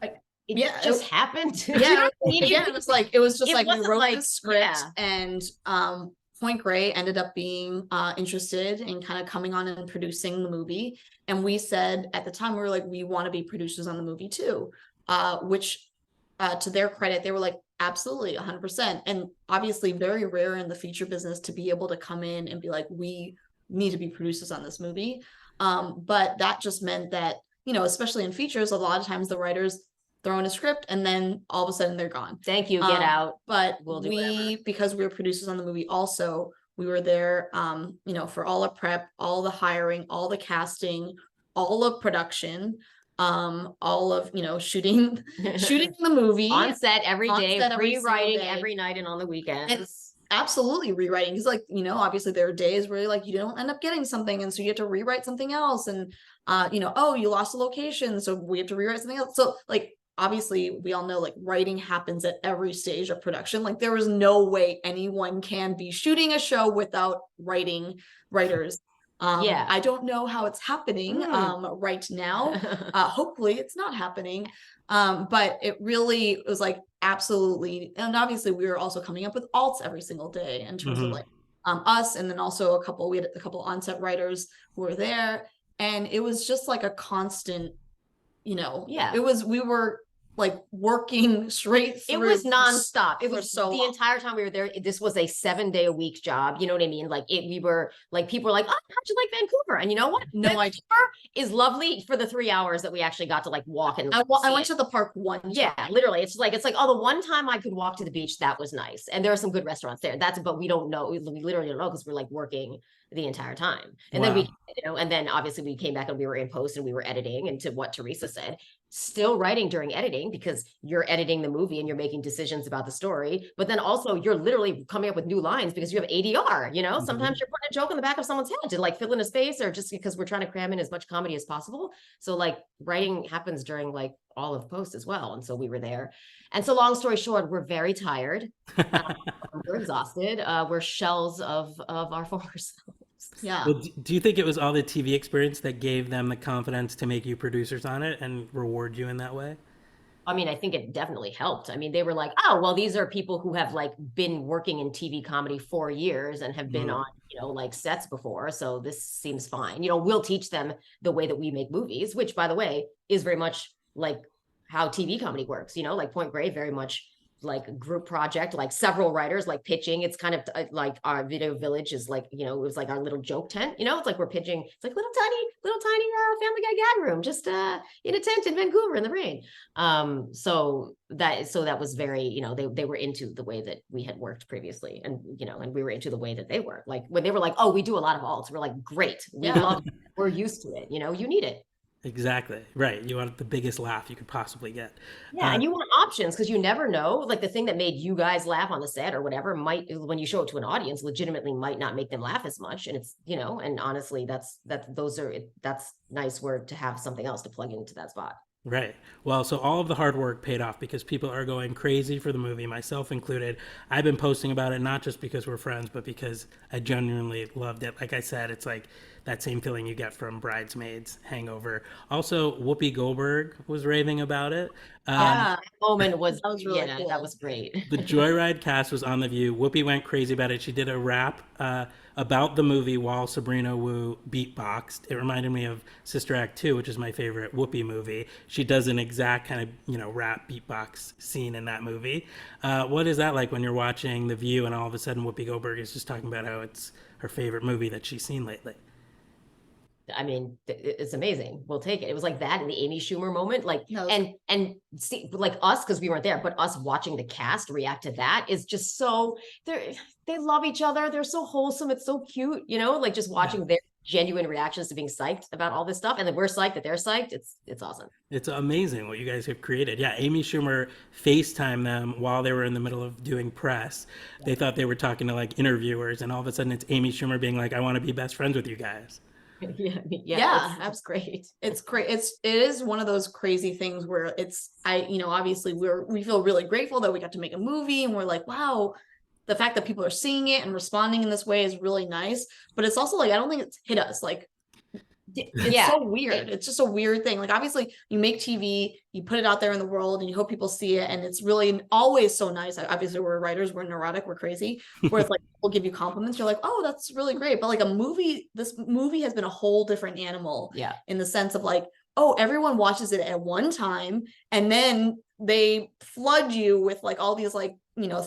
It Yeah, just happened. Yeah, it was like we wasn't wrote like- the script, yeah. and Point Grey ended up being interested in kind of coming on and producing the movie. And we said at the time, we were like, we want to be producers on the movie too, which to their credit, they were like, absolutely, 100%. And obviously very rare in the feature business to be able to come in and be like, we need to be producers on this movie. But that just meant that, especially in features, a lot of times the writers throw in a script and then all of a sudden they're gone. Thank you, get out. But We'll do whatever. because we were producers on the movie also, we were there, for all the prep, all the hiring, all the casting, all of production, all of, shooting the movie. On set every On day, set every single rewriting day. every night and on the weekends. And absolutely rewriting. Because like, obviously there are days where like you don't end up getting something, and so you have to rewrite something else. And oh, you lost a location, so we have to rewrite something else. So like, obviously we all know like writing happens at every stage of production. Like there was no way anyone can be shooting a show without writers. Yeah. I don't know how it's happening right now. Hopefully it's not happening. But it really was like absolutely, and obviously we were also coming up with alts every single day in terms of like us, and then also we had a couple on-set writers who were there, and it was just like a constant, we were like working straight through. It was nonstop. It for was so the long. entire time we were there. This was a 7-day-a-week job. You know what I mean? Like we were like, people were like, "Oh, how'd you like Vancouver?" And you know what? No, Vancouver is lovely for the 3 hours that we actually got to like walk and I see went it. to the park one time. Yeah, literally. It's like, oh, the one time I could walk to the beach, that was nice. And there are some good restaurants there. But we don't know. We literally don't know because we're like working the entire time. And then and then obviously we came back and we were in post and we were editing. And to what Teresa said, still writing during editing, because you're editing the movie and you're making decisions about the story. But then also you're literally coming up with new lines because you have ADR, sometimes you're putting a joke in the back of someone's head to like fill in a space, or just because we're trying to cram in as much comedy as possible. So like writing happens during like all of post as well. And so we were there. And so long story short, we're very tired. We're exhausted. We're shells of our former selves. Yeah. Well, do you think it was all the TV experience that gave them the confidence to make you producers on it and reward you in that way? I mean, I think it definitely helped. I mean, they were like, "Oh, well, these are people who have like been working in TV comedy for years and have been on, like sets before. So this seems fine. We'll teach them the way that we make movies," which, by the way, is very much like how TV comedy works. Like Point Grey, very much like a group project, like several writers, like pitching. It's kind of like our Video Village is like, it was like our little joke tent. It's like we're pitching. It's like little tiny Family Guy gag room, just in a tent in Vancouver in the rain. So that was very, they were into the way that we had worked previously, and and we were into the way that they were. Like when they were like, "Oh, we do a lot of alts," we're like, "Great, we love it. We're used to it. You need it." Exactly. Right. You want the biggest laugh you could possibly get. Yeah, and you want options because you never know. Like the thing that made you guys laugh on the set or whatever might, when you show it to an audience, legitimately might not make them laugh as much. And it's, and honestly, that's nice word to have something else to plug into that spot. Right. Well, so all of the hard work paid off because people are going crazy for the movie, myself included. I've been posting about it not just because we're friends, but because I genuinely loved it. Like I said, it's like that same feeling you get from Bridesmaids, Hangover. Also, Whoopi Goldberg was raving about it. That moment was, that was really cool. That was great. The Joyride cast was on The View. Whoopi went crazy about it. She did a rap about the movie while Sabrina Wu beatboxed. It reminded me of Sister Act 2, which is my favorite Whoopi movie. She does an exact kind of, rap beatbox scene in that movie. What is that like when you're watching The View and all of a sudden Whoopi Goldberg is just talking about how it's her favorite movie that she's seen lately? I mean, it's amazing. We'll take it. It was like that in the Amy Schumer moment, like, and see, like us, because we weren't there, but us watching the cast react to that is just so, they love each other. They're so wholesome. It's so cute, like just watching their genuine reactions to being psyched about all this stuff. And then we're psyched that they're psyched. It's awesome. It's amazing what you guys have created. Yeah, Amy Schumer FaceTimed them while they were in the middle of doing press. They thought they were talking to like interviewers, and all of a sudden it's Amy Schumer being like, "I want to be best friends with you guys." Yeah, that's great. It's great. It is one of those crazy things where obviously we feel really grateful that we got to make a movie, and we're like, wow, the fact that people are seeing it and responding in this way is really nice. But it's also like, I don't think it's hit us. Like, it's so weird. It's just a weird thing. Like, obviously you make TV, you put it out there in the world and you hope people see it. And it's really always so nice. Obviously we're writers, we're neurotic, we're crazy. Where it's like, people give you compliments. You're like, oh, that's really great. But like this movie has been a whole different animal. Yeah. In the sense of like, oh, everyone watches it at one time. And then they flood you with like all these like,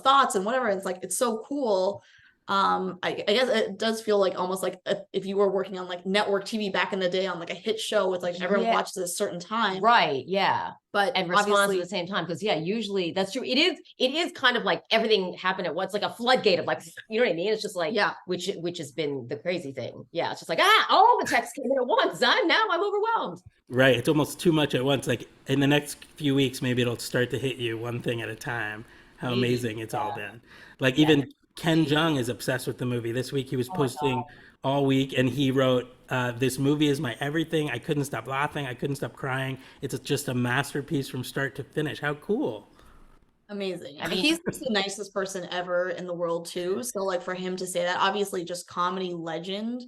thoughts and whatever. It's like, it's so cool. I guess it does feel like almost like if you were working on like network TV back in the day on like a hit show with like everyone watches at a certain time. Right. Yeah. But and responds at the same time. Because usually that's true. It is kind of like everything happened at once, like a floodgate of like, you know what I mean? It's just like, which has been the crazy thing. Yeah. It's just like, all the texts came in at once. I'm overwhelmed. Right. It's almost too much at once. Like in the next few weeks, maybe it'll start to hit you one thing at a time. How amazing it's all been. Like even Ken Jeong is obsessed with the movie. This week he was posting all week, and he wrote, "This movie is my everything. I couldn't stop laughing. I couldn't stop crying. It's just a masterpiece from start to finish." How cool. Amazing. I mean, he's the nicest person ever in the world too. So like for him to say that, obviously just comedy legend.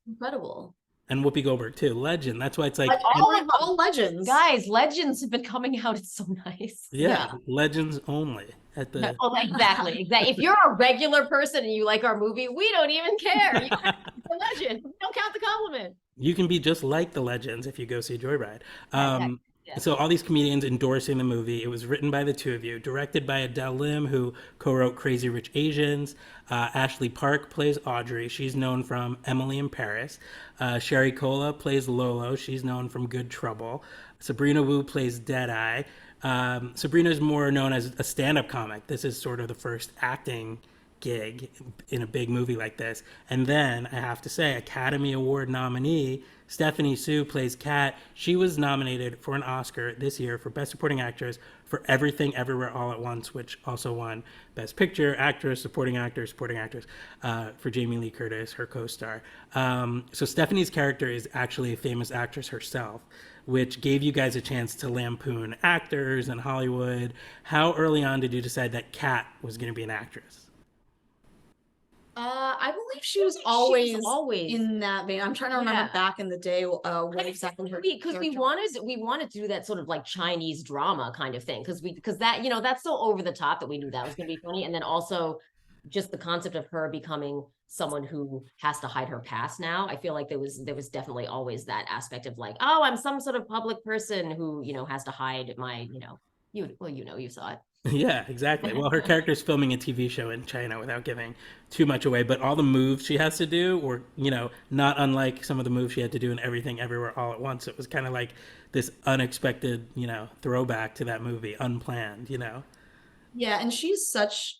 Incredible. And Whoopi Goldberg too, legend. That's why it's like, Like All legends. guys, legends have been coming out. It's so nice. yeah, legends only at the. Oh, exactly. If you're a regular person and you like our movie, we don't even care. You're a legend. We don't count the compliment. You can be just like the legends if you go see Joyride. Yeah. So all these comedians endorsing the movie. It was written by the two of you, directed by Adele Lim, who co-wrote Crazy Rich Asians. Ashley Park plays Audrey. She's known from Emily in Paris. Sherry Cola plays Lolo. She's known from Good Trouble. Sabrina Wu plays Deadeye. Sabrina is more known as a stand-up comic. This is sort of the first acting gig in a big movie like this. And then I have to say, Academy Award nominee Stephanie Sue plays Kat. She was nominated for an Oscar this year for Best Supporting Actress for Everything Everywhere All at Once, which also won Best Picture, Actress, Supporting Actress for Jamie Lee Curtis, her co-star. So Stephanie's character is actually a famous actress herself, which gave you guys a chance to lampoon actors in Hollywood. How early on did you decide that Kat was going to be an actress? I believe she was always in that vein. I'm trying to remember back in the day what exactly her because we wanted to do that sort of like Chinese drama kind of thing because that that's so over the top that we knew that was going to be funny, and then also just the concept of her becoming someone who has to hide her past now. I feel like there was definitely always that aspect of like, oh, I'm some sort of public person who has to hide my you saw it. Yeah, exactly. Well, her character's filming a TV show in China without giving too much away, but all the moves she has to do were, not unlike some of the moves she had to do in Everything Everywhere All at Once. It was kind of like this unexpected, throwback to that movie, unplanned. Yeah, and she's such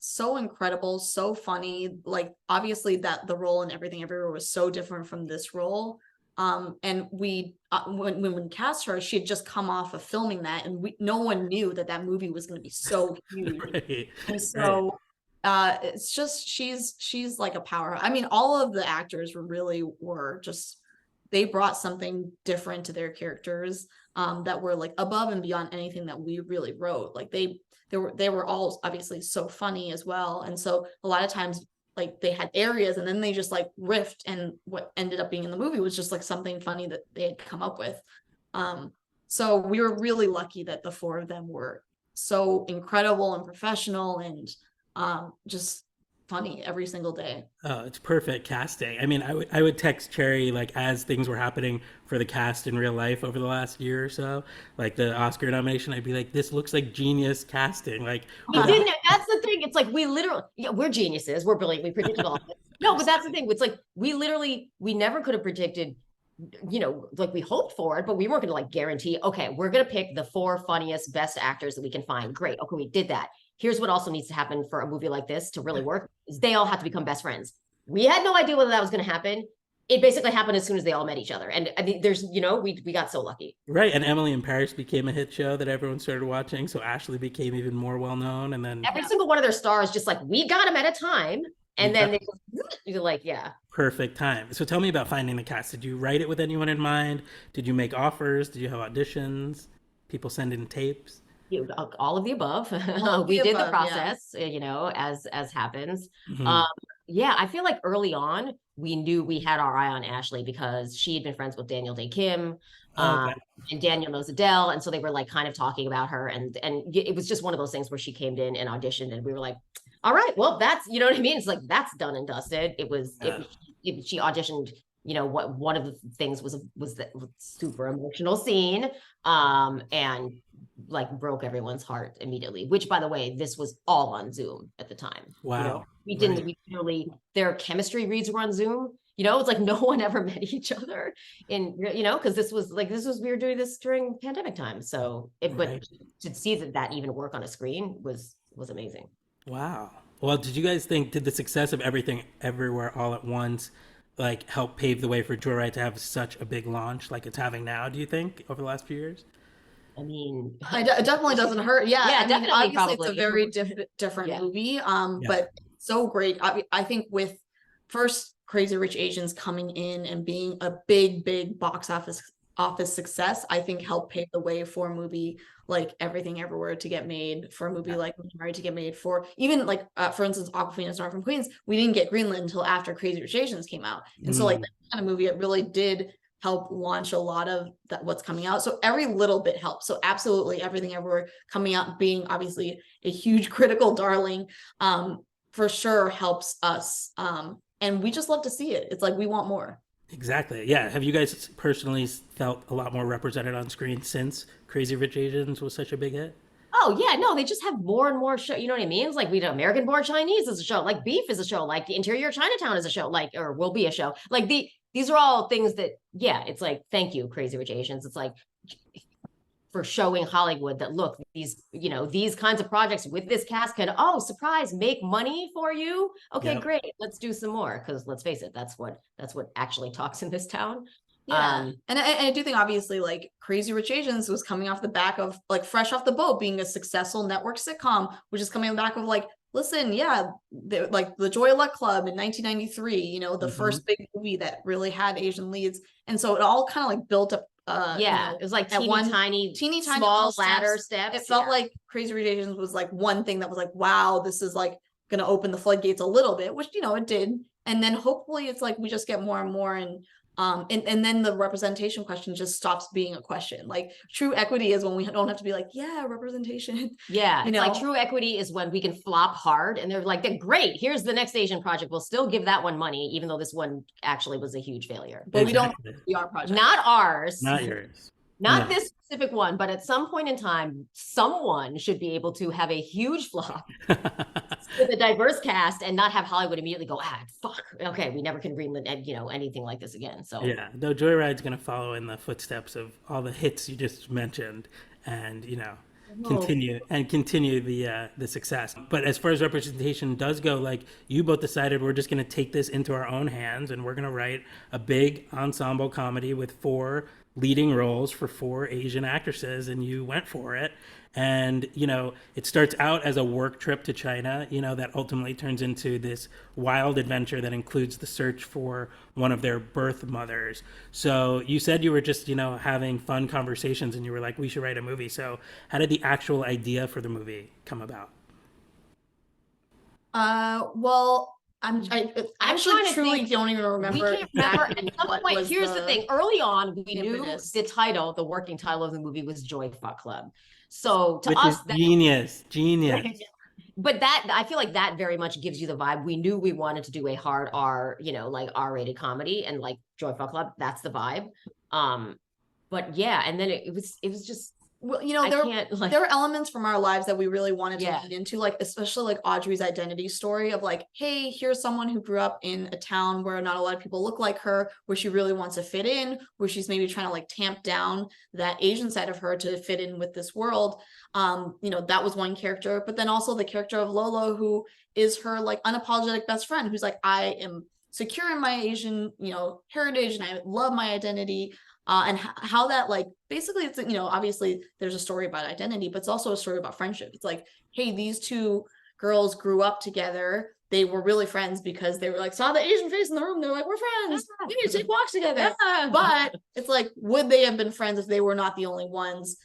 so incredible, so funny. Like obviously that the role in Everything Everywhere was so different from this role. And we when we cast her, she had just come off of filming that, and no one knew that movie was going to be so huge. Right. And so it's just she's like a power. I mean, all of the actors were just, they brought something different to their characters that were like above and beyond anything that we really wrote. Like they were all obviously so funny as well, and so a lot of times like they had areas and then they just like riffed, and what ended up being in the movie was just like something funny that they had come up with. So we were really lucky that the four of them were so incredible and professional and just funny every single day. Oh, it's perfect casting. I mean, I would text Cherry like as things were happening for the cast in real life over the last year or so, like the Oscar nomination. I'd be like, "This looks like genius casting." Like, we didn't. That's the thing. It's like we literally, we're geniuses. We're brilliant. We predicted all of it. No, but that's the thing. It's like we never could have predicted. Like we hoped for it, but we weren't going to like guarantee. Okay, we're going to pick the 4 funniest, best actors that we can find. Great. Okay, we did that. Here's what also needs to happen for a movie like this to really work is they all have to become best friends. We had no idea whether that was going to happen. It basically happened as soon as they all met each other. And I mean, there's, we got so lucky. Right. And Emily in Paris became a hit show that everyone started watching. So Ashley became even more well-known. And then every single one of their stars, just like, we got them at a time. And then you're like, yeah. Perfect time. So tell me about finding the cast. Did you write it with anyone in mind? Did you make offers? Did you have auditions? People send in tapes? All of the above. We did the process, as happens. Mm-hmm. Yeah, I feel like early on we knew we had our eye on Ashley because she had been friends with Daniel Day Kim, and Daniel knows Adele, and so they were like kind of talking about her, and it was just one of those things where she came in and auditioned, and we were like, all right, well, that's, you know what I mean? It's like, that's done and dusted. She auditioned. What one of the things was that super emotional scene, and like broke everyone's heart immediately, which by the way, this was all on Zoom at the time. Wow. We literally, their chemistry reads were on Zoom. It's like no one ever met each other because we were doing this during pandemic time. So but to see that even work on a screen was amazing. Wow. Well, did the success of Everything Everywhere All at Once like help pave the way for Joyride to have such a big launch like it's having now, do you think, over the last few years? I mean, it definitely doesn't hurt. Yeah, I mean, definitely. Obviously, probably. It's a very different movie. But so great. I think with first Crazy Rich Asians coming in and being a big box office office success, I think helped pave the way for a movie like Everything Everywhere to get made, for a movie like Married to get made, for even like for instance Aquafina Star from Queens. We didn't get greenlit until after Crazy Rich Asians came out, and so like that kind of movie, it really did help launch a lot of that what's coming out. So every little bit helps. So absolutely Everything Everywhere coming out, being obviously a huge critical darling, for sure helps us, and we just love to see it. It's like we want more. Exactly. Yeah. Have you guys personally felt a lot more represented on screen since Crazy Rich Asians was such a big hit? Oh yeah, no, they just have more and more show. You know what I mean? It's like we know American Born Chinese is a show, like Beef is a show, like the Interior Chinatown is a show, like or will be a show. Like these are all things that yeah, it's like thank you, Crazy Rich Asians. It's like for showing Hollywood that look, these these kinds of projects with this cast can surprise make money for you. Okay, great, let's do some more, because let's face it, that's what actually talks in this town. Yeah. And I do think obviously like Crazy Rich Asians was coming off the back of like fresh off the boat, being a successful network sitcom, which is coming on the back of like, listen, yeah, like the Joy Luck Club in 1993, the first big movie that really had Asian leads. And so it all kind of like built up. It was like teeny tiny small ladder steps. It felt like Crazy Rich Asians was like one thing that was like, wow, this is like going to open the floodgates a little bit, which, it did. And then hopefully it's like we just get more and more, and then the representation question just stops being a question. Like true equity is when we don't have to be like, yeah, representation. Yeah, it's like true equity is when we can flop hard and they're like, great, here's the next Asian project. We'll still give that one money, even though this one actually was a huge failure. But we don't be our project. Not ours. Not yours. Not this specific one, but at some point in time, someone should be able to have a huge flop with a diverse cast and not have Hollywood immediately go, fuck, okay, we never can greenlit anything like this again. So yeah, no, Joyride's gonna follow in the footsteps of all the hits you just mentioned, and continue the success. But as far as representation does go, like you both decided we're just gonna take this into our own hands, and we're gonna write a big ensemble comedy with 4 leading roles for 4 Asian actresses, and you went for it. And it starts out as a work trip to China, that ultimately turns into this wild adventure that includes the search for one of their birth mothers. So you said you were just having fun conversations, and you were like, we should write a movie. So how did the actual idea for the movie come about? Well, I actually truly don't even remember. We can't remember. At some point, here's the thing. Early on, we knew the title, the working title of the movie was Joy Fuck Club. So to us, genius. But that, I feel like that very much gives you the vibe. We knew we wanted to do a hard R, like R-rated comedy, and like Joy Fuck Club, that's the vibe. But yeah, and then it was just. Well, there were elements from our lives that we really wanted to lean into, like especially like Audrey's identity story of like, hey, here's someone who grew up in a town where not a lot of people look like her, where she really wants to fit in, where she's maybe trying to like tamp down that Asian side of her to fit in with this world. That was one character, but then also the character of Lolo, who is her like unapologetic best friend, who's like, I am secure in my Asian, heritage, and I love my identity. And how that like basically it's obviously there's a story about identity, but it's also a story about friendship. It's like, hey, these 2 girls grew up together. They were really friends because they were like saw the Asian face in the room. They're like, we're friends. We need to take walks together. But it's like, would they have been friends if they were not the only ones?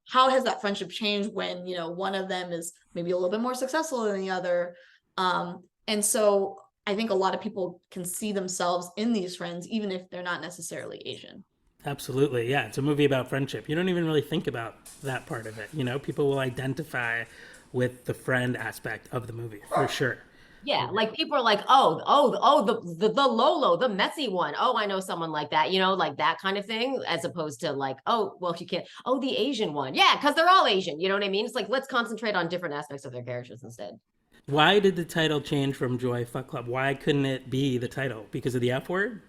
How has that friendship changed when one of them is maybe a little bit more successful than the other? And so I think a lot of people can see themselves in these friends, even if they're not necessarily Asian. Absolutely. Yeah. It's a movie about friendship. You don't even really think about that part of it. People will identify with the friend aspect of the movie for sure. Yeah. Like people are like, the Lolo, the messy one. Oh, I know someone like that, like that kind of thing, as opposed to like, oh, well, you can't. Oh, the Asian one. Yeah. Cause they're all Asian. You know what I mean? It's like, let's concentrate on different aspects of their characters instead. Why did the title change from Joy Fuck Club? Why couldn't it be the title? Because of the F word?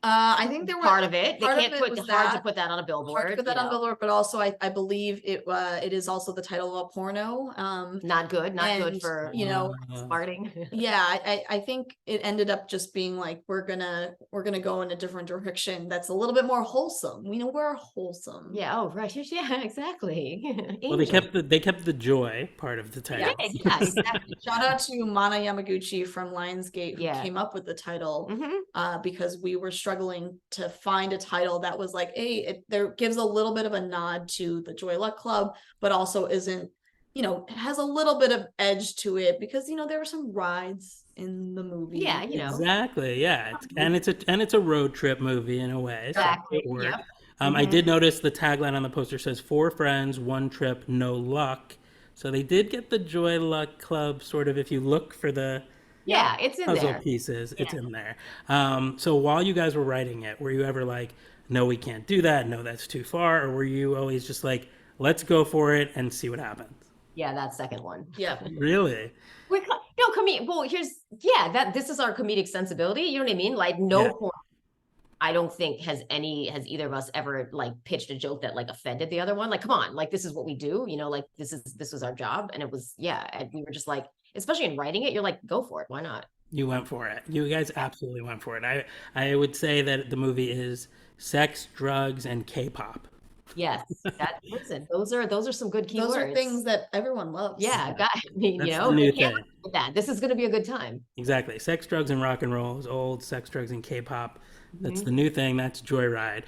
I think there was part of it. They can't put hard to put that on a billboard. Hard to put that on a billboard, but also I believe it is also the title of a porno. Not good for smarting. Yeah, I think it ended up just being like we're gonna go in a different direction that's a little bit more wholesome. We're wholesome. Yeah. Oh, right. Yeah. Exactly. Well, they kept the joy part of the title. Yeah, exactly. Shout out to Mana Yamaguchi from Lionsgate who came up with the title because we were struggling struggling to find a title that was like, hey, there gives a little bit of a nod to the Joy Luck Club, but also isn't, it has a little bit of edge to it because, there were some rides in the movie. Yeah, Exactly. Yeah. It's a road trip movie in a way. So Exactly. it worked. Yep. I did notice the tagline on the poster says 4 friends, 1 trip, no luck. So they did get the Joy Luck Club sort of, if you look for the Yeah, it's in puzzle there. pieces, it's in there. So while you guys were writing it, were you ever like, no, we can't do that. No, that's too far. Or were you always just like, let's go for it and see what happens? Yeah, that second one. Yeah. Really? No, well, this is our comedic sensibility. You know what I mean? Like Yeah. point, I don't think has either of us ever like pitched a joke that like offended the other one. Like, come on, like this is what we do, like this was our job. And it was, and we were just like, especially in writing it, you're like, go for it. Why not? You went for it. You guys absolutely went for it. I would say that the movie is sex, drugs, and K-pop. Yes. Listen, those are some good keywords. Those are things that everyone loves. Yeah, I mean, That's the new thing. This is going to be a good time. Exactly. Sex, drugs, and rock and roll is old. Sex, drugs, and K-pop. That's the new thing. That's Joyride.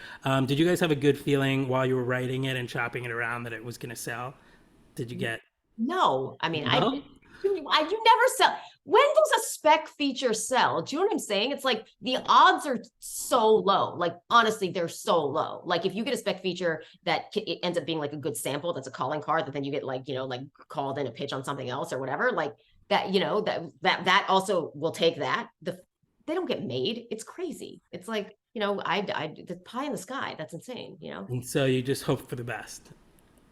Did you guys have a good feeling while you were writing it and shopping it around that it was going to sell? Did you get? No, I mean, No? you never sell. When does a spec feature sell? Do you know what I'm saying? It's like the odds are so low. Like, honestly, they're so low. Like, if you get a spec feature that it ends up being like a good sample, that's a calling card, that then you get like, like called in a pitch on something else or whatever, like that, that also will take that. They don't get made. It's crazy. It's like, the pie in the sky. That's insane, And so you just hope for the best.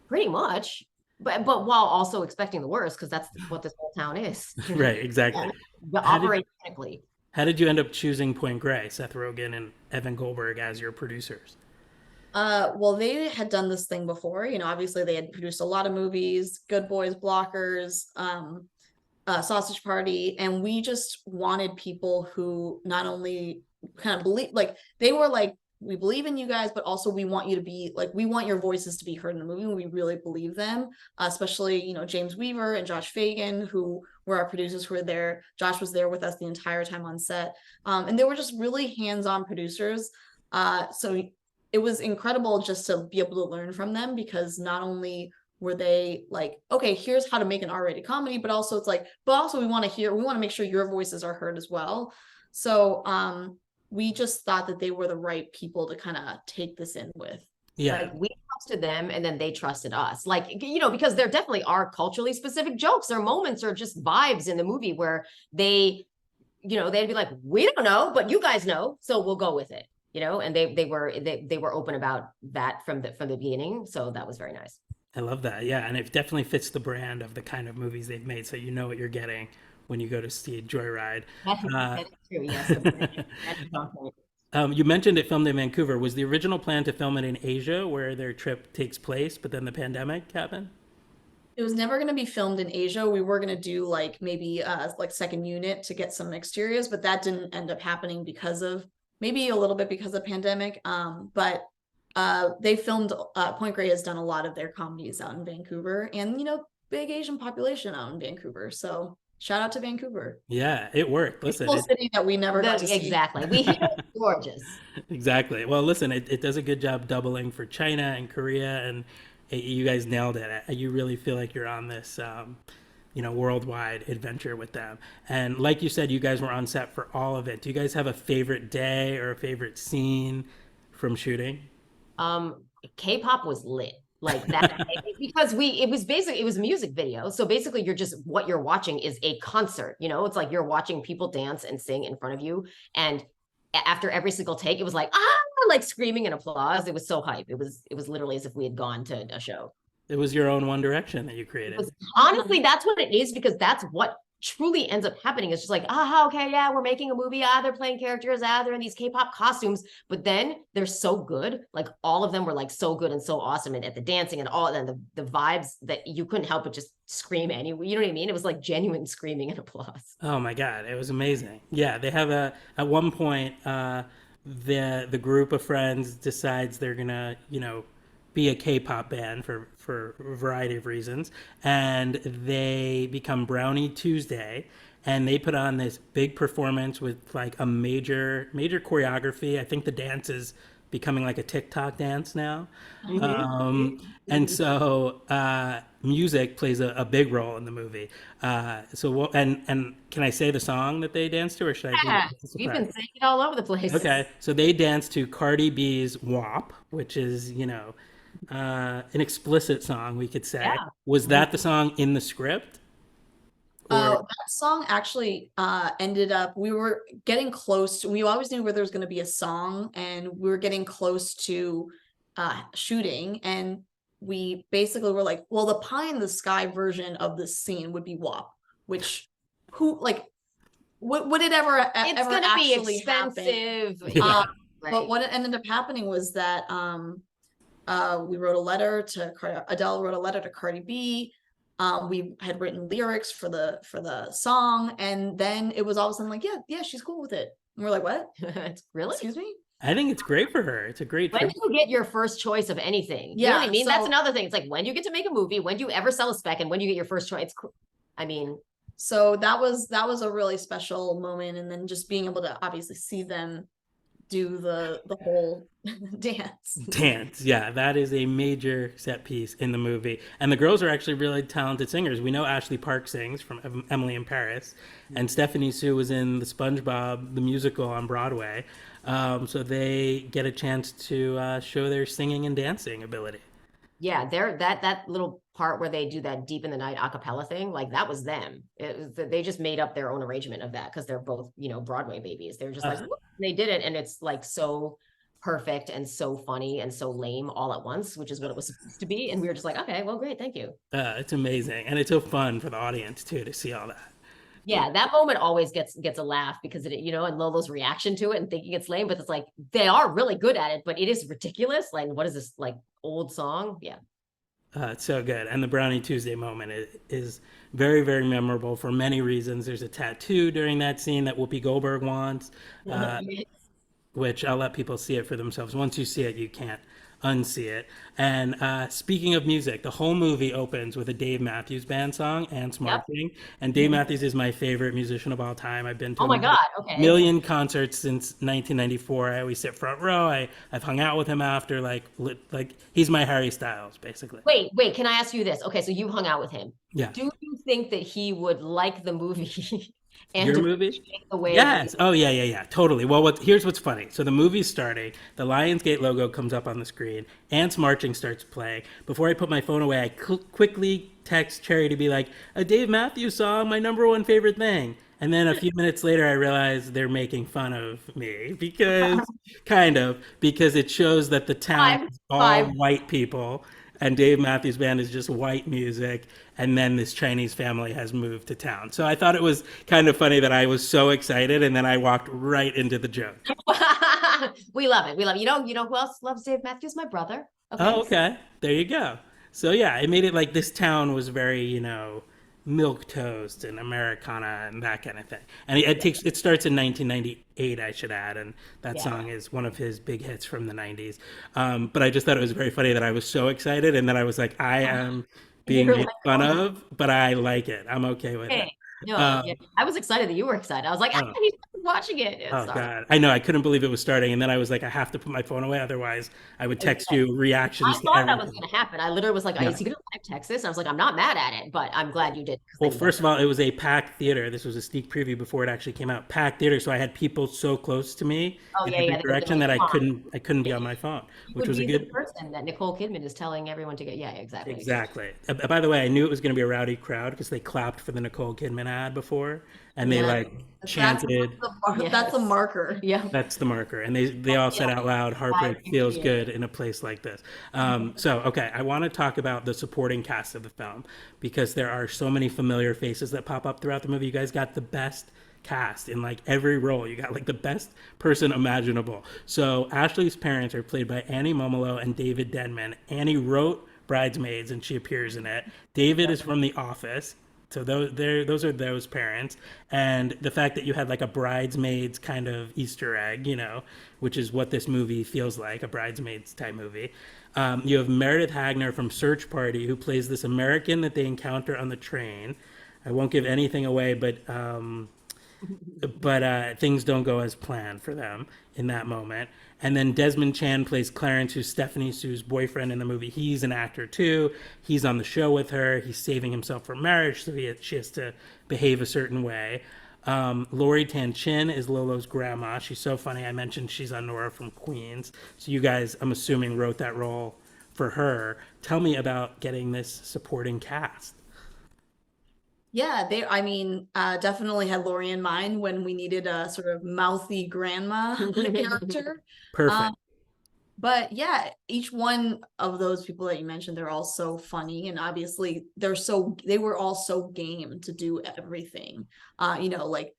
Pretty much. But while also expecting the worst, because that's what this whole town is. Right, exactly. But operate technically. How did you end up choosing Point Grey, Seth Rogen and Evan Goldberg as your producers? Well, they had done this thing before. Obviously they had produced a lot of movies, Good Boys, Blockers, Sausage Party, and we just wanted people who not only kind of believe, like they were like, we believe in you guys, but also we want you to be like, we want your voices to be heard in the movie. We really believe them, especially, James Weaver and Josh Fagan, who were our producers who were there. Josh was there with us the entire time on set. And they were just really hands-on producers. So it was incredible just to be able to learn from them, because not only were they like, okay, here's how to make an R-rated comedy, but also it's like, but also we want to make sure your voices are heard as well. So, we just thought that they were the right people to kind of take this in with. Yeah. Like, we trusted them and then they trusted us. Like, because there definitely are culturally specific jokes or moments or just vibes in the movie where they'd be like, we don't know, but you guys know, so we'll go with it. And they were open about that from the beginning. So that was very nice. I love that. Yeah. And it definitely fits the brand of the kind of movies they've made. So you know what you're getting when you go to see Joyride. That's true, yes. You mentioned it filmed in Vancouver. Was the original plan to film it in Asia, where their trip takes place, but then the pandemic happened? It was never going to be filmed in Asia. We were going to do like maybe like second unit to get some exteriors, but that didn't end up happening maybe a little bit because of pandemic. But they filmed, Point Grey has done a lot of their comedies out in Vancouver, and big Asian population out in Vancouver. So shout out to Vancouver. Yeah, it worked. Listen, it's a city that we never got to see. Exactly. We hear it's gorgeous. Exactly. Well, listen, it does a good job doubling for China and Korea, and you guys nailed it. You really feel like you're on this, worldwide adventure with them. And like you said, you guys were on set for all of it. Do you guys have a favorite day or a favorite scene from shooting? K-pop was lit. Like that, because it was a music video. So basically what you're watching is a concert, it's like you're watching people dance and sing in front of you. And after every single take, it was like, like screaming and applause. It was so hype. It was literally as if we had gone to a show. It was your own One Direction that you created. Honestly, that's what it is, because that's what truly ends up happening. It's just like, okay, yeah, we're making a movie. They're playing characters. They're in these K-pop costumes, but then they're so good. Like all of them were like so good and so awesome, and at the dancing and all, and the vibes that you couldn't help but just scream anyway. You know what I mean? It was like genuine screaming and applause. Oh my God, it was amazing. Yeah, they have at one point, the group of friends decides they're gonna, be a K-pop band for a variety of reasons, and they become Brownie Tuesday, and they put on this big performance with like a major choreography. I think the dance is becoming like a TikTok dance now. And so music plays a big role in the movie. And can I say the song that they dance to, or should I leave Yeah, it as a you've surprise? been singing all over the place. Okay, so they dance to Cardi B's WAP, which is, an explicit song, we could say. Yeah. Was that the song in the script? Or That song actually ended up, we were getting close to, we always knew where there was going to be a song, and we were getting close to shooting, and we basically were like, well, the pie in the sky version of this scene would be WAP, which who like would it ever It's ever gonna be actually happen? expensive. Yeah. But Right. what ended up happening was that we wrote a letter to Adele wrote a letter to Cardi B. We had written lyrics for the song, and then it was all of a sudden like, yeah, she's cool with it. And we're like, what? Really? Excuse me? I think it's great for her. It's a great When trip. do you get your first choice of anything? You know what I Yeah, mean? That's so- another thing. It's like, when do you get to make a movie? When do you ever sell a spec? And when do you get your first choice? I mean, So that was a really special moment, and then just being able to obviously see them do the whole dance. Dance, yeah, that is a major set piece in the movie. And the girls are actually really talented singers. We know Ashley Park sings from Emily in Paris, and Stephanie Sue was in the SpongeBob the musical on Broadway. So they get a chance to show their singing and dancing ability. yeah, they're that little part where they do that deep in the night a cappella thing, like that was them. They just made up their own arrangement of that because they're both, Broadway babies. They're just like, Uh. "Whoop," they did it, and it's like so perfect and so funny and so lame all at once, which is what it was supposed to be. And we were just like, okay, well, great, thank you. It's amazing, and it's so fun for the audience too to see all that. Yeah, that moment always gets a laugh because and Lolo's reaction to it and thinking it's lame, but it's like they are really good at it, but it is ridiculous. Like, what is this, like, old song? Yeah. It's so good. And the Brownie Tuesday moment is very, very memorable for many reasons. There's a tattoo during that scene that Whoopi Goldberg wants, which I'll let people see it for themselves. Once you see it, you can't unsee it. And speaking of music, the whole movie opens with a Dave Matthews Band song, Ants Marching. And Dave Matthews is my favorite musician of all time. I've been to Oh my God. Okay. million concerts since 1994. I always sit front row. I've hung out with him after, like he's my Harry Styles, basically. Wait, can I ask you this? Okay, so you hung out with him. Yeah. Do you think that he would like the movie and Your movie? appreciate the way Yes. Oh, yeah. Totally. Well, here's what's funny. So the movie's starting. The Lionsgate logo comes up on the screen. Ants Marching starts playing. Before I put my phone away, I quickly text Cherry to be like, a Dave Matthews song, my number one favorite thing. And then a few minutes later, I realized they're making fun of me because it shows that the town is all Five. white people and Dave Matthews Band is just white music. And then this Chinese family has moved to town. So I thought it was kind of funny that I was so excited and then I walked right into the joke. We love it. We love it. You know who else loves Dave Matthews? My brother. Okay. Oh, okay. There you go. So yeah, it made it like this town was very, milk toast and Americana and that kind of thing. And it starts in 1998, I should add, and that song is one of his big hits from the 90s. But I just thought it was very funny that I was so excited, and then I was like, I am being You're made like, fun of, but I like it. I'm okay with it. hey, no, yeah. I was excited that you were excited. I was like, he's watching it. Oh Sorry. God, I know. I couldn't believe it was starting, and then I was like, I have to put my phone away, otherwise I would text you reactions I to thought that was everything. going to happen. I literally was like, Yeah. is he going to live text this? And I was like, I'm not mad at it, but I'm glad you did. 'Cause Well, then- first of all, it was a packed theater. This was a sneak preview before it actually came out. Packed theater, so I had people so close to me Oh, in yeah, every yeah, they were direction that like, I couldn't be on my phone, you which would was a be the good. person that Nicole Kidman is telling everyone to get. Yeah, exactly. Exactly. By the way, I knew it was going to be a rowdy crowd because they clapped for the Nicole Kidman ad before, and they Yeah. like chanted. That's a marker. Yeah. That's the marker, and they all said out loud, "Heartbreak feels good in a place like this." So, okay, I want to talk about the supporting cast of the film because there are so many familiar faces that pop up throughout the movie. You guys got the best cast in like every role. You got like the best person imaginable. So Ashley's parents are played by Annie Momolo and David Denman. Annie wrote Bridesmaids and she appears in it. David is from The Office. So those are those parents, and the fact that you had like a bridesmaids kind of Easter egg, which is what this movie feels like, a bridesmaids type movie. You have Meredith Hagner from Search Party, who plays this American that they encounter on the train. I won't give anything away, but things don't go as planned for them in that moment. And then Desmond Chan plays Clarence, who's Stephanie Sue's boyfriend in the movie. He's an actor too. He's on the show with her. He's saving himself for marriage, so she has to behave a certain way. Lori Tan-Chin is Lolo's grandma. She's so funny. I mentioned she's on Nora from Queens. So you guys, I'm assuming, wrote that role for her. Tell me about getting this supporting cast. Yeah, definitely had Lori in mind when we needed a sort of mouthy grandma character. Perfect. But yeah, each one of those people that you mentioned, they're all so funny, and obviously they were all so game to do everything. Like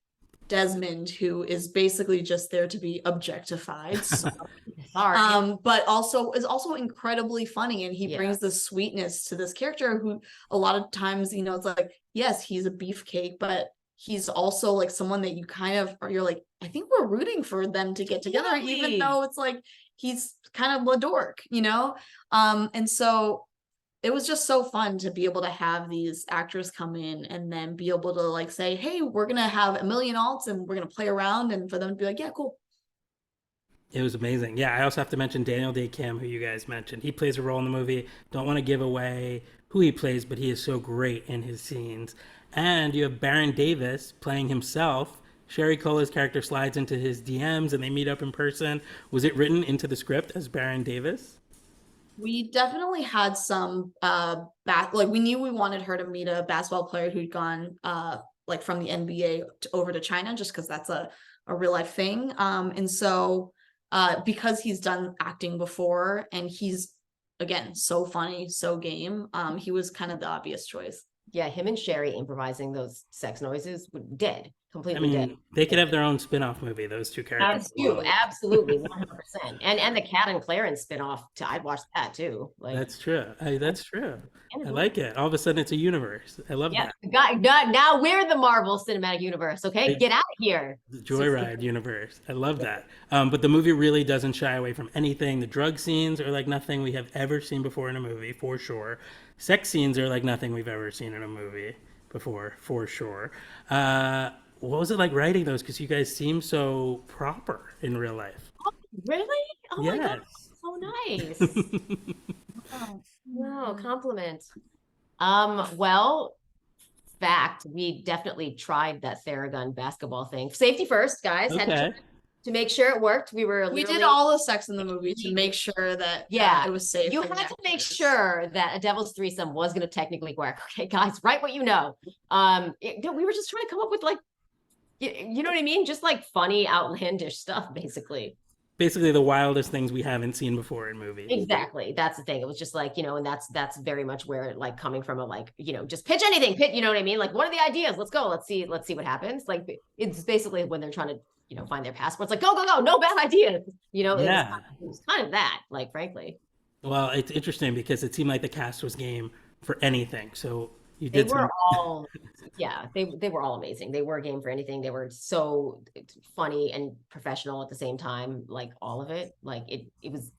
Desmond, who is basically just there to be objectified. So, but also is also incredibly funny, and he brings the sweetness to this character who a lot of times, it's like, yes, he's a beefcake, but he's also like someone that you kind of you're like, I think we're rooting for them to get together, even though it's like he's kind of a dork, and so it was just so fun to be able to have these actors come in and then be able to like say, hey, we're gonna have a million alts and we're gonna play around, and for them to be like, yeah, cool. It was amazing. Yeah, I also have to mention Daniel Day Kim, who you guys mentioned. He plays a role in the movie. Don't want to give away who he plays, but he is so great in his scenes. And you have Baron Davis playing himself. Sherry Cola's character slides into his DMs and they meet up in person. Was it written into the script as Baron Davis? We definitely had some like we knew we wanted her to meet a basketball player who'd gone like from the NBA over to China, just because that's a real life thing. And so because he's done acting before and he's again so funny, so game, he was kind of the obvious choice. Yeah, him and Sherry improvising those sex noises were dead. I Completely dead. mean, they could have their own spin-off movie, those two characters. Absolutely, 100%. And the Cat and Clarence spinoff, I'd watch that too. Like, That's true. That's true. I like it. All of a sudden, it's a universe. I love that. Now we're the Marvel Cinematic Universe. Okay, get out of here. The Joyride universe. I love that. But the movie really doesn't shy away from anything. The drug scenes are like nothing we have ever seen before in a movie, for sure. Sex scenes are like nothing we've ever seen in a movie before, for sure. What was it like writing those? Because you guys seem so proper in real life. Oh, really? Oh my God, Yes. so nice. Oh, no, compliment. Well, fact, we definitely tried that Theragun basketball thing. Safety first, guys. Had Okay. to make sure it worked. We did all the sex in the movie to make sure that it was safe. You had to make sure that a devil's threesome was going to technically work. Okay, guys, write what you know. We were just trying to come up with like, you know what I mean? Just like funny, outlandish stuff, basically. Basically, the wildest things we haven't seen before in movies. Exactly. That's the thing. It was just like, and that's very much where like coming from a like, just pitch anything, you know what I mean? Like, what are the ideas? Let's go. Let's see what happens. Like, it's basically when they're trying to, find their passports, like, go, no bad ideas. It was kind of that, like, frankly. Well, it's interesting because it seemed like the cast was game for anything. So you They did were all, they were all amazing. They were game for anything. They were so funny and professional at the same time. Like all of it, like it was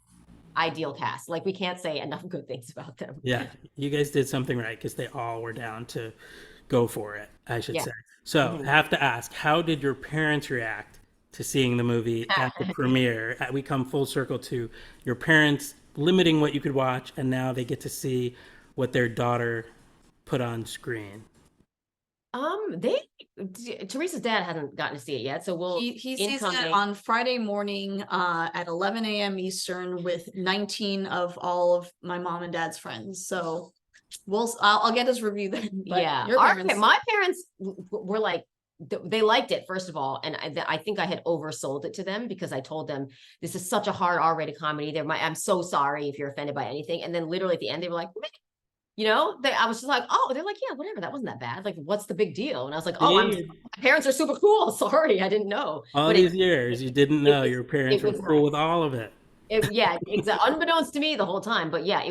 ideal cast. Like we can't say enough good things about them. Yeah, you guys did something right because they all were down to go for it, I should say. So I have to ask, how did your parents react to seeing the movie at the premiere? We come full circle to your parents limiting what you could watch, and now they get to see what their daughter put on screen. Teresa's dad hasn't gotten to see it yet, so he sees it on Friday morning at 11 a.m. Eastern with 19 of all of my mom and dad's friends. So I'll get his review then. My parents were like, they liked it first of all, and I think I had oversold it to them because I told them this is such a hard R-rated comedy. I'm so sorry if you're offended by anything, and then literally at the end they were like, I was just like, oh, they're like, yeah, whatever, that wasn't that bad. Like, what's the big deal? And I was like, oh, my parents are super cool. Sorry, I didn't know. All these years, you didn't know your parents were cool with all of it. Exactly. Unbeknownst to me the whole time. But yeah,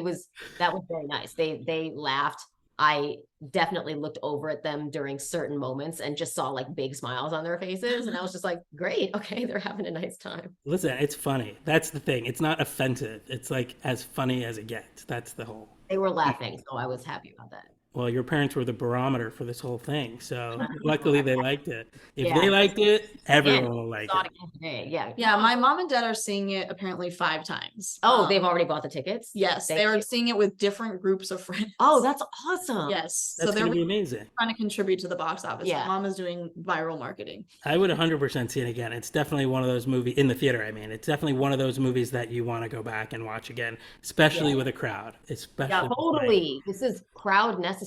that was very nice. They laughed. I definitely looked over at them during certain moments and just saw like big smiles on their faces. And I was just like, great. Okay. They're having a nice time. Listen, it's funny. That's the thing. It's not offensive. It's like as funny as it gets. That's the whole. They were laughing. So I was happy about that. Well, your parents were the barometer for this whole thing, so luckily they liked it. If Yeah. they liked it, Yeah, everyone will like saw it. it again today. Yeah. Yeah, my mom and dad are seeing it apparently 5 times. Oh, they've already bought the tickets? Yes, Thank they are you. seeing it with different groups of friends. Oh, that's awesome. Yes. That's So they're going to be really amazing. trying to contribute to the box office. Yeah. My mom is doing viral marketing. I would 100% see it again. It's definitely one of those movies in the theater. I mean, it's definitely one of those movies that you want to go back and watch again, especially with a crowd. Especially Yeah, with totally. This is crowd necessary.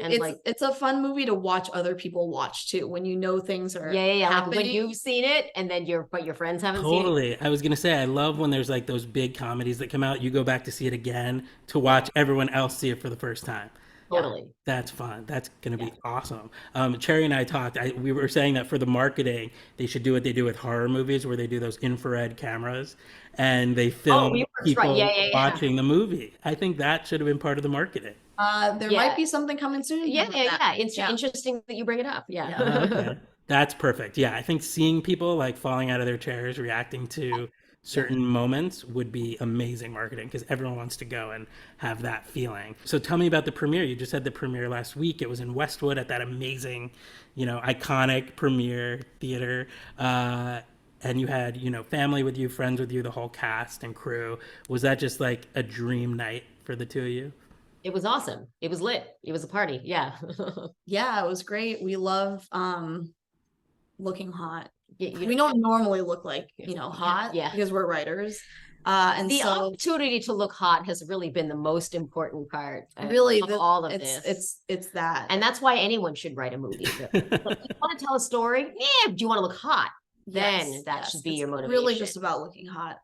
And It's a fun movie to watch other people watch too, when you know things are yeah. Like happening. when you've seen it and then your friends haven't seen it. Totally. I was gonna say I love when there's like those big comedies that come out. You go back to see it again to watch everyone else see it for the first time. Totally. That's fun. That's gonna be awesome. Cherry and I talked. We were saying that for the marketing, they should do what they do with horror movies, where they do those infrared cameras and they film we were right. people Yeah. watching the movie. I think that should have been part of the marketing. There might be something coming soon. Yeah. It's Yeah. interesting that you bring it up. Yeah. Okay. That's perfect. Yeah, I think seeing people like falling out of their chairs, reacting to certain moments would be amazing marketing because everyone wants to go and have that feeling. So tell me about the premiere. You just had the premiere last week. It was in Westwood at that amazing, iconic premiere theater. And you had, family with you, friends with you, the whole cast and crew. Was that just like a dream night for the two of you? It was awesome. It was lit. It was a party. Yeah. Yeah, it was great. We love looking hot. You We don't normally look like, hot Yeah. because we're writers. And the so opportunity to look hot has really been the most important part really of all of this. It's that. And that's why anyone should write a movie. If you want to tell a story, do you want to look hot? Then Yes, that yes, should be it's your motivation. really just about looking hot.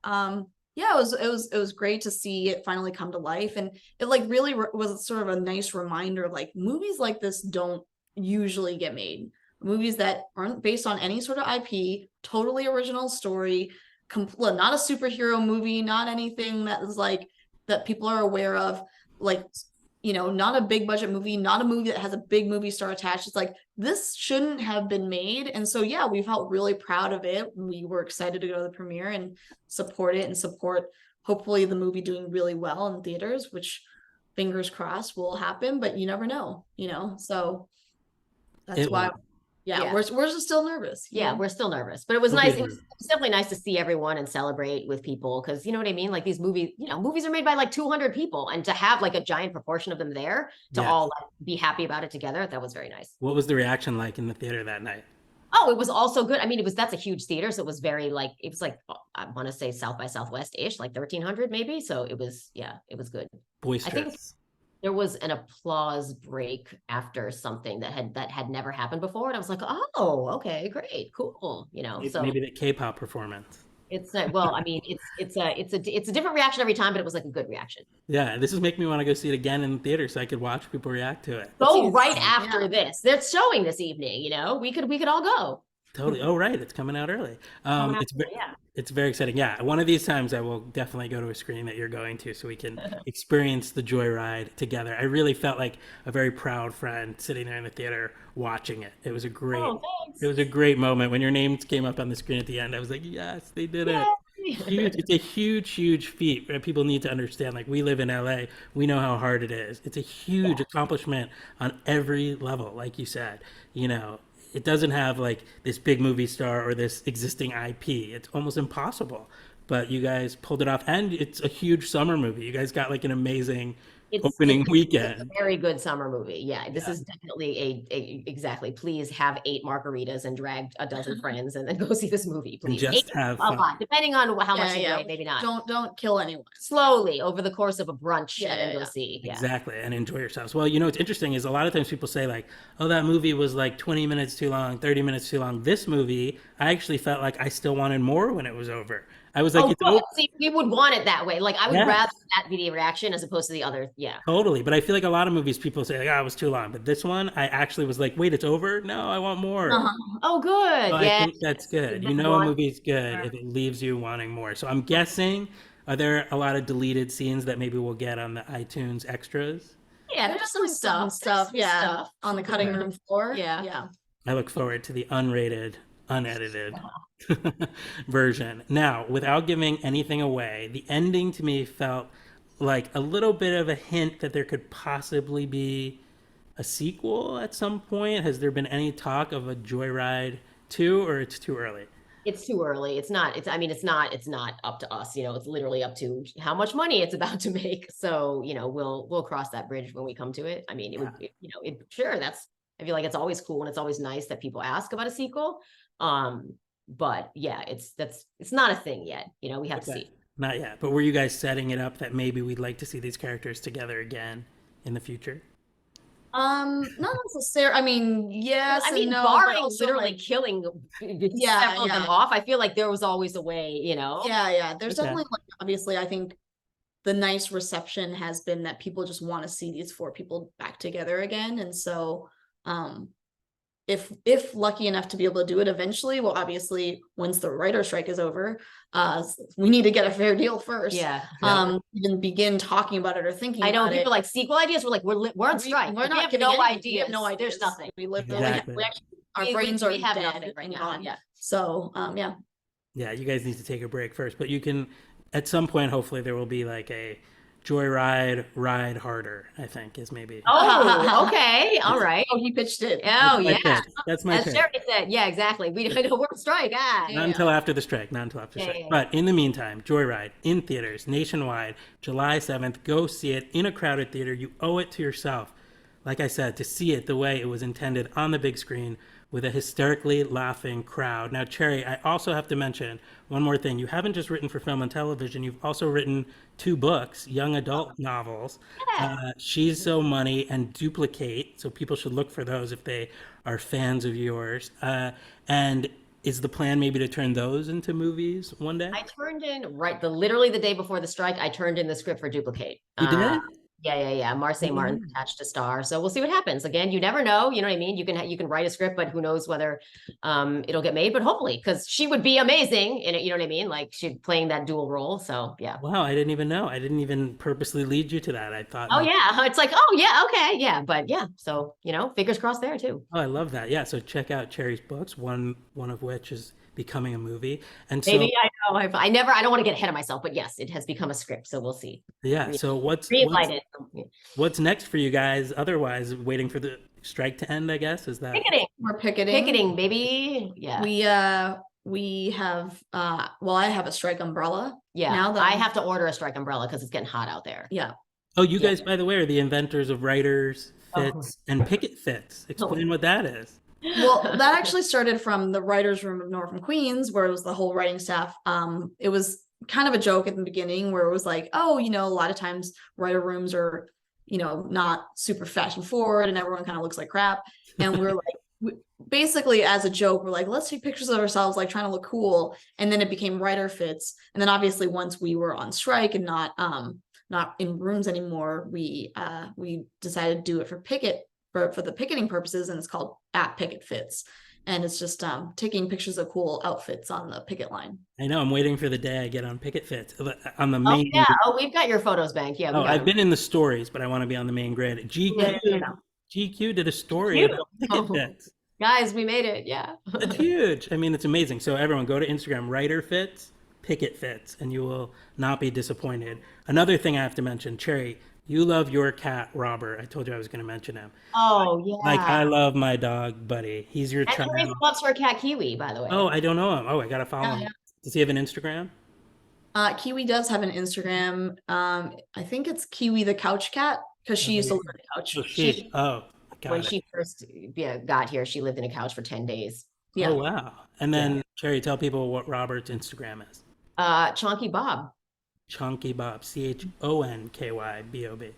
Yeah, it was great to see it finally come to life, and it like really was sort of a nice reminder. Like movies like this don't usually get made. Movies that aren't based on any sort of IP, totally original story, not a superhero movie, not anything that is like that people are aware of, like not a big budget movie, not a movie that has a big movie star attached. It's like this shouldn't have been made. And so yeah, we felt really proud of it. We were excited to go to the premiere and support it and support hopefully the movie doing really well in theaters, which fingers crossed will happen, but you never know, so that's why we're just still nervous. Yeah, we're still nervous, but it was nice. It was definitely nice to see everyone and celebrate with people because you know what I mean. Like these movies, movies are made by like 200 people, and to have like a giant proportion of them there to all like, be happy about it together, that was very nice. What was the reaction like in the theater that night? Oh, it was also good. I mean, that's a huge theater, so it was very like it was like I want to say South by Southwest ish, like 1,300 maybe. So it was it was good. Boisterous. I think there was an applause break after something that had never happened before, and I was like, oh, okay, great, cool, So maybe the K-pop performance. It's well, I mean, it's a different reaction every time, but it was like a good reaction. Yeah, this is making me want to go see it again in the theater so I could watch people react to it. Go right after this. They're showing this evening. We could all go. Totally. Oh, right. It's coming out early. It's very exciting. Yeah. One of these times I will definitely go to a screening that you're going to so we can experience the joyride together. I really felt like a very proud friend sitting there in the theater watching it. It was a great moment. When your names came up on the screen at the end, I was like, yes, they did it. Huge. It's a huge feat. People need to understand, like we live in LA. We know how hard it is. It's a huge accomplishment on every level. Like you said, it doesn't have like this big movie star or this existing IP. It's almost impossible, but you guys pulled it off, and it's a huge summer movie. You guys got like an amazing opening weekend. It's a very good summer movie. Yeah, this is definitely exactly. Please have 8 margaritas and drag a dozen friends, and then go see this movie. Please, and just have fun. A lot, depending on how much you weigh, maybe not. Don't kill anyone. Slowly over the course of a brunch, and go see. Yeah. Exactly, and enjoy yourselves. Well, what's interesting is a lot of times people say like, "Oh, that movie was like 20 minutes too long, 30 minutes too long." This movie, I actually felt like I still wanted more when it was over. I was like, see, we would want it that way. Like I would rather that be the reaction as opposed to the other. Yeah, totally. But I feel like a lot of movies, people say like, "Oh, it was too long," but this one, I actually was like, "Wait, it's over? No, I want more." Oh, good. So I think that's good. A movie's good if it leaves you wanting more. So I'm guessing, are there a lot of deleted scenes that maybe we'll get on the iTunes extras? Yeah, there's some stuff. Yeah, on the cutting room floor. Yeah. I look forward to the unrated, unedited version. Now, without giving anything away, the ending to me felt like a little bit of a hint that there could possibly be a sequel at some point? Has there been any talk of a Joyride 2, or it's too early? It's too early. I mean, it's not up to us, it's literally up to how much money it's about to make. So, we'll cross that bridge when we come to it. I mean, sure, I feel like it's always cool and it's always nice that people ask about a sequel. But yeah, it's not a thing yet. We have to see. Not yet. But were you guys setting it up that maybe we'd like to see these characters together again in the future? Not necessarily. I mean, yes. I mean, and no, barring literally killing several of them off, I feel like there was always a way, Yeah. There's definitely, like, obviously, I think the nice reception has been that people just want to see these 4 people back together again. And so, if lucky enough to be able to do it eventually, well, obviously, once the writer strike is over, we need to get a fair deal first. Yeah. Even begin talking about it or thinking. I know about people it. like sequel ideas. We're like, we're on strike. We're not we have no ideas. We have no ideas. There's nothing. We literally Exactly. our brains are have dead nothing right now. gone. Yeah. So, yeah. Yeah, you guys need to take a break first, but you can, at some point, hopefully there will be like a Joyride Ride Harder, I think is maybe. Oh, okay. All right. Oh, he pitched it. Oh, That's my yeah. pitch. That's my As pitch. Sherry said, yeah, exactly. We're on strike. Not until after the strike. Not until after the strike. Yeah. But in the meantime, Joyride in theaters nationwide, July 7th. Go see it in a crowded theater. You owe it to yourself, like I said, to see it the way it was intended on the big screen with a hysterically laughing crowd. Now, Cherry, I also have to mention one more thing. You haven't just written for film and television. You've also written 2 books, young adult novels, She's So Money and Duplicate. So people should look for those if they are fans of yours. And is the plan maybe to turn those into movies one day? I turned in literally the day before the strike. I turned in the script for Duplicate. You did? Yeah. Marseille Martin attached to star. So we'll see what happens. Again, you never know. You know what I mean? You can write a script, but who knows whether it'll get made. But hopefully, because she would be amazing in it. You know what I mean? Like she's playing that dual role. So yeah. Wow, I didn't even know. I didn't even purposely lead you to that. I thought. Oh yeah, it's like yeah, okay, yeah, but yeah. So fingers crossed there too. Oh, I love that. Yeah, so check out Cherry's books. One of which is becoming a movie. And so maybe I know I don't want to get ahead of myself, but yes, it has become a script. So we'll see. yeah. So what's next for you guys? Otherwise, waiting for the strike to end, I guess. Is that picketing? We're picketing. Picketing, baby. Yeah. We have well, I have a strike umbrella. Yeah. Now that I have to order a strike umbrella because it's getting hot out there. Yeah. Oh, you guys, by the way, are the inventors of writers fits and picket fits. Explain what that is. Well, that actually started from the writers' room of Nora from Queens, where it was the whole writing staff. It was kind of a joke at the beginning where it was like, oh, a lot of times writer rooms are, not super fashion forward and everyone kind of looks like crap. And we're like, basically as a joke, we're like, let's take pictures of ourselves, like trying to look cool. And then it became writer fits. And then obviously once we were on strike and not in rooms anymore, we decided to do it for the picketing purposes, and it's called @PicketFits, and it's just taking pictures of cool outfits on the picket line. I know. I'm waiting for the day I get on picket fits on the main. Oh, yeah. Oh, we've got your photos banked. Yeah. I've been in the stories, but I want to be on the main grid. GQ did a story about picket fits. Guys, we made it. Yeah. It's huge. I mean, it's amazing. So everyone, go to Instagram, writer fits, picket fits, and you will not be disappointed. Another thing I have to mention, Cherry. You love your cat, Robert. I told you I was going to mention him. Oh, yeah. Like, I love my dog, Buddy. He's your child. And loves her cat, Kiwi, by the way. Oh, I don't know him. Oh, I got to follow him. Does he have an Instagram? Kiwi does have an Instagram. I think it's Kiwi the couch cat, because she used to live in a couch. When she first got here, she lived in a couch for 10 days. Yeah. Oh, wow. And then, Cherry, tell people what Robert's Instagram is. Chonky Bob. Chonky Bob, CHONKYBOB.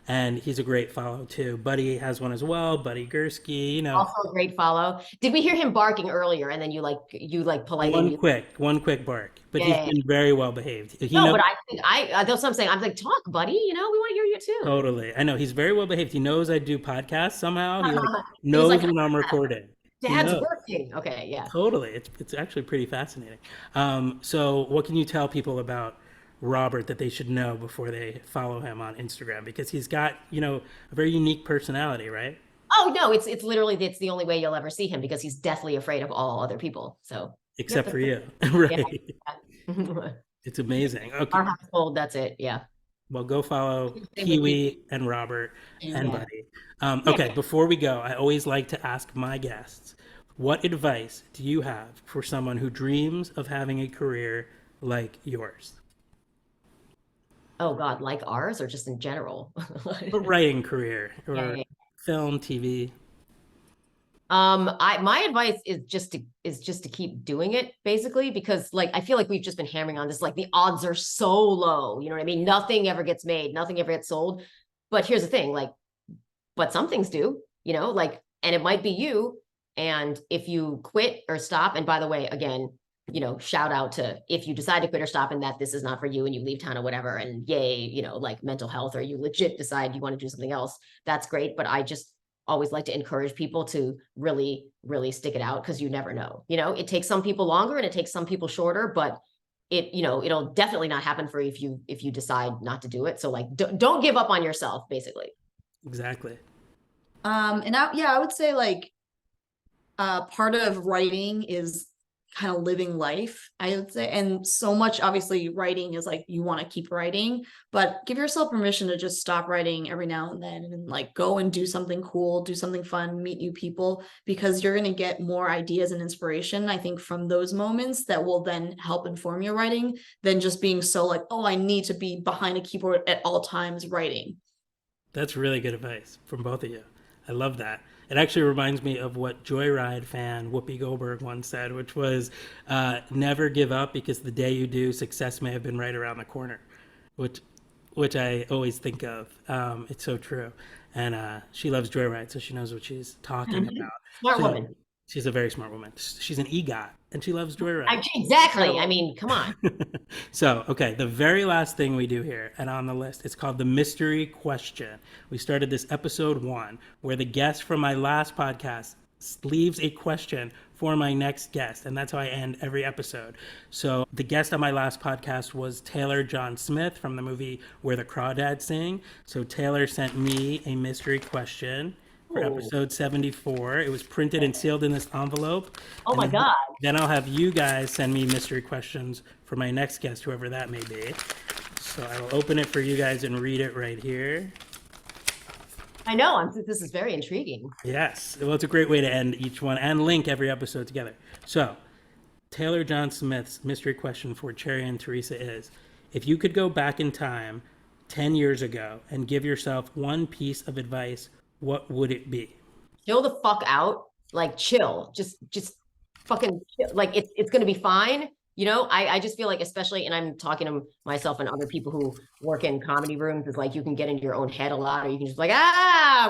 And he's a great follow too. Buddy has one as well. Buddy Gursky, Also a great follow. Did we hear him barking earlier? And then you politely one quick bark. But he's been very well behaved. But that's what I'm saying. I'm like, talk, buddy. We want to hear you too. Totally. I know he's very well behaved. He knows I do podcasts somehow. He knows when I'm recording. Dad's working. Okay, yeah. Totally. It's actually pretty fascinating. So what can you tell people about Robert that they should know before they follow him on Instagram? Because he's got, a very unique personality, right? Oh no, it's literally the only way you'll ever see him, because he's deathly afraid of all other people. So except for you. Right. Yeah. It's amazing. Okay. Our household, that's it. Yeah. Well, go follow Same with you. Kiwi and Robert and Yeah. Buddy. Yeah. Okay, before we go, I always like to ask my guests, what advice do you have for someone who dreams of having a career like yours? Oh God, like ours or just in general? A writing career Yeah, or yeah. film, TV. My advice is just to keep doing it basically because like I feel like we've just been hammering on this like the odds are so low, you know what I mean? Nothing ever gets made, nothing ever gets sold. But here's the thing, like but some things do, you know, like and it might be you and if you quit or stop and by the way, again, you know, shout out to if you decide to quit or stop and that this is not for you and you leave town or whatever and yay, you know, like mental health or you legit decide you want to do something else, that's great, but I just always like to encourage people to really, really stick it out because you never know. You know, it takes some people longer and it takes some people shorter, but it, you know, it'll definitely not happen for you if you decide not to do it. So like, don't give up on yourself, basically. Exactly. Yeah, I would say like part of writing is kind of living life, I would say. And so much, obviously, writing is like you want to keep writing, but give yourself permission to just stop writing every now and then and like go and do something cool, do something fun, meet new people, because you're going to get more ideas and inspiration, I think, from those moments that will then help inform your writing than just being so like, oh, I need to be behind a keyboard at all times writing. That's really good advice from both of you. I love that. It actually reminds me of what Joyride fan Whoopi Goldberg once said, which was never give up because the day you do, success may have been right around the corner, which which I always think of. It's so true. And she loves Joyride, so she knows what she's talking about. Smart So woman. she's a very smart woman. She's an EGOT, and she loves Joyride. Exactly. I mean, come on. So, okay, the very last thing we do here and on the list, it's called the mystery question. We started this episode 1 where the guest from my last podcast leaves a question for my next guest, and that's how I end every episode. So, the guest on my last podcast was Taylor John Smith from the movie Where the Crawdads Sing. So, Taylor sent me a mystery question for Ooh. episode 74. It was printed and sealed in this envelope. Oh And my God. then I'll have you guys send me mystery questions for my next guest, whoever that may be. So I will open it for you guys and read it right here. I know. This is very intriguing. Yes. Well, it's a great way to end each one and link every episode together. So, Taylor John Smith's mystery question for Cherry and Teresa is, if you could go back in time 10 years ago and give yourself one piece of advice, what would it be? Chill the fuck out. Like chill. Just fucking chill. Like it's gonna be fine. You know, I just feel like, especially, and I'm talking to myself and other people who work in comedy rooms, is like you can get into your own head a lot, or you can just like,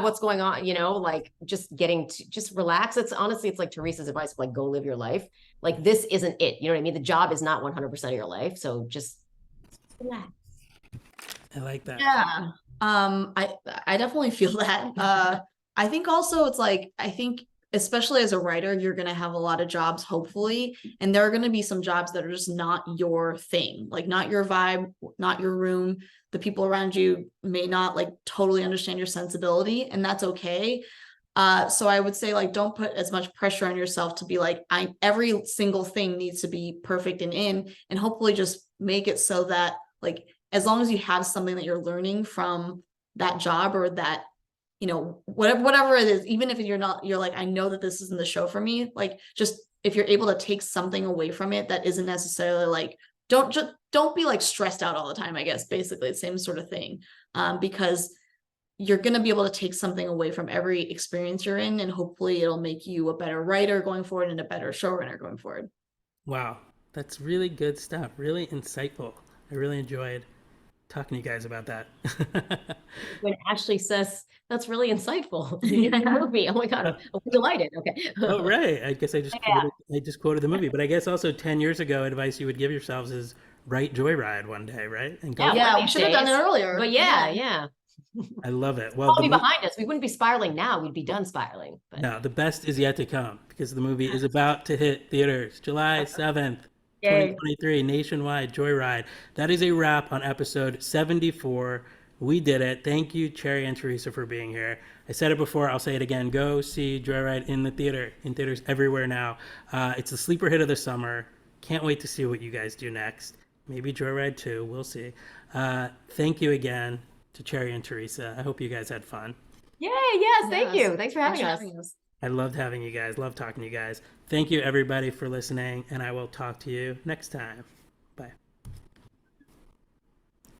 what's going on? You know, like just just relax. It's honestly, it's like Teresa's advice, like go live your life. Like this isn't it. You know what I mean? The job is not 100% of your life. So just relax. I like that. Yeah. I definitely feel that. I think also it's like, I think especially as a writer, you're going to have a lot of jobs, hopefully, and there are going to be some jobs that are just not your thing, like not your vibe, not your room. The people around you may not like totally understand your sensibility, and that's okay. So I would say like don't put as much pressure on yourself to be like every single thing needs to be perfect and hopefully just make it so that like as long as you have something that you're learning from that job or that, you know, whatever it is, even if you're like, I know that this isn't the show for me, like just if you're able to take something away from it that isn't necessarily like, don't be like stressed out all the time, I guess, basically the same sort of thing. Because you're going to be able to take something away from every experience you're in, and hopefully it'll make you a better writer going forward and a better showrunner going forward. Wow. That's really good stuff. Really insightful. I really enjoyed talking to you guys about that. When Ashley says that's really insightful in the movie, oh my God, I'm delighted. Okay. Oh, right. I guess I just quoted the movie, but I guess also 10 years ago, advice you would give yourselves is write Joyride one day, right? And go. Yeah, one of we these should have done it days. earlier. But yeah. I love it. All be behind us. We wouldn't be spiraling now. We'd be done spiraling. But No, the best is yet to come because the movie is about to hit theaters July 7th, Yay. 2023, nationwide. Joyride. That is a wrap on episode 74. We did it. Thank you, Cherry and Teresa, for being here. I said it before, I'll say it again. Go see Joyride in the theater, in theaters everywhere now. It's the sleeper hit of the summer. Can't wait to see what you guys do next. maybe Joyride 2. We'll see. Thank you again to Cherry and Teresa. I hope you guys had fun. Yay, yes, thank Yes. you. Thanks for having us. us. I loved having you guys. Love talking to you guys. Thank you, everybody, for listening, and I will talk to you next time.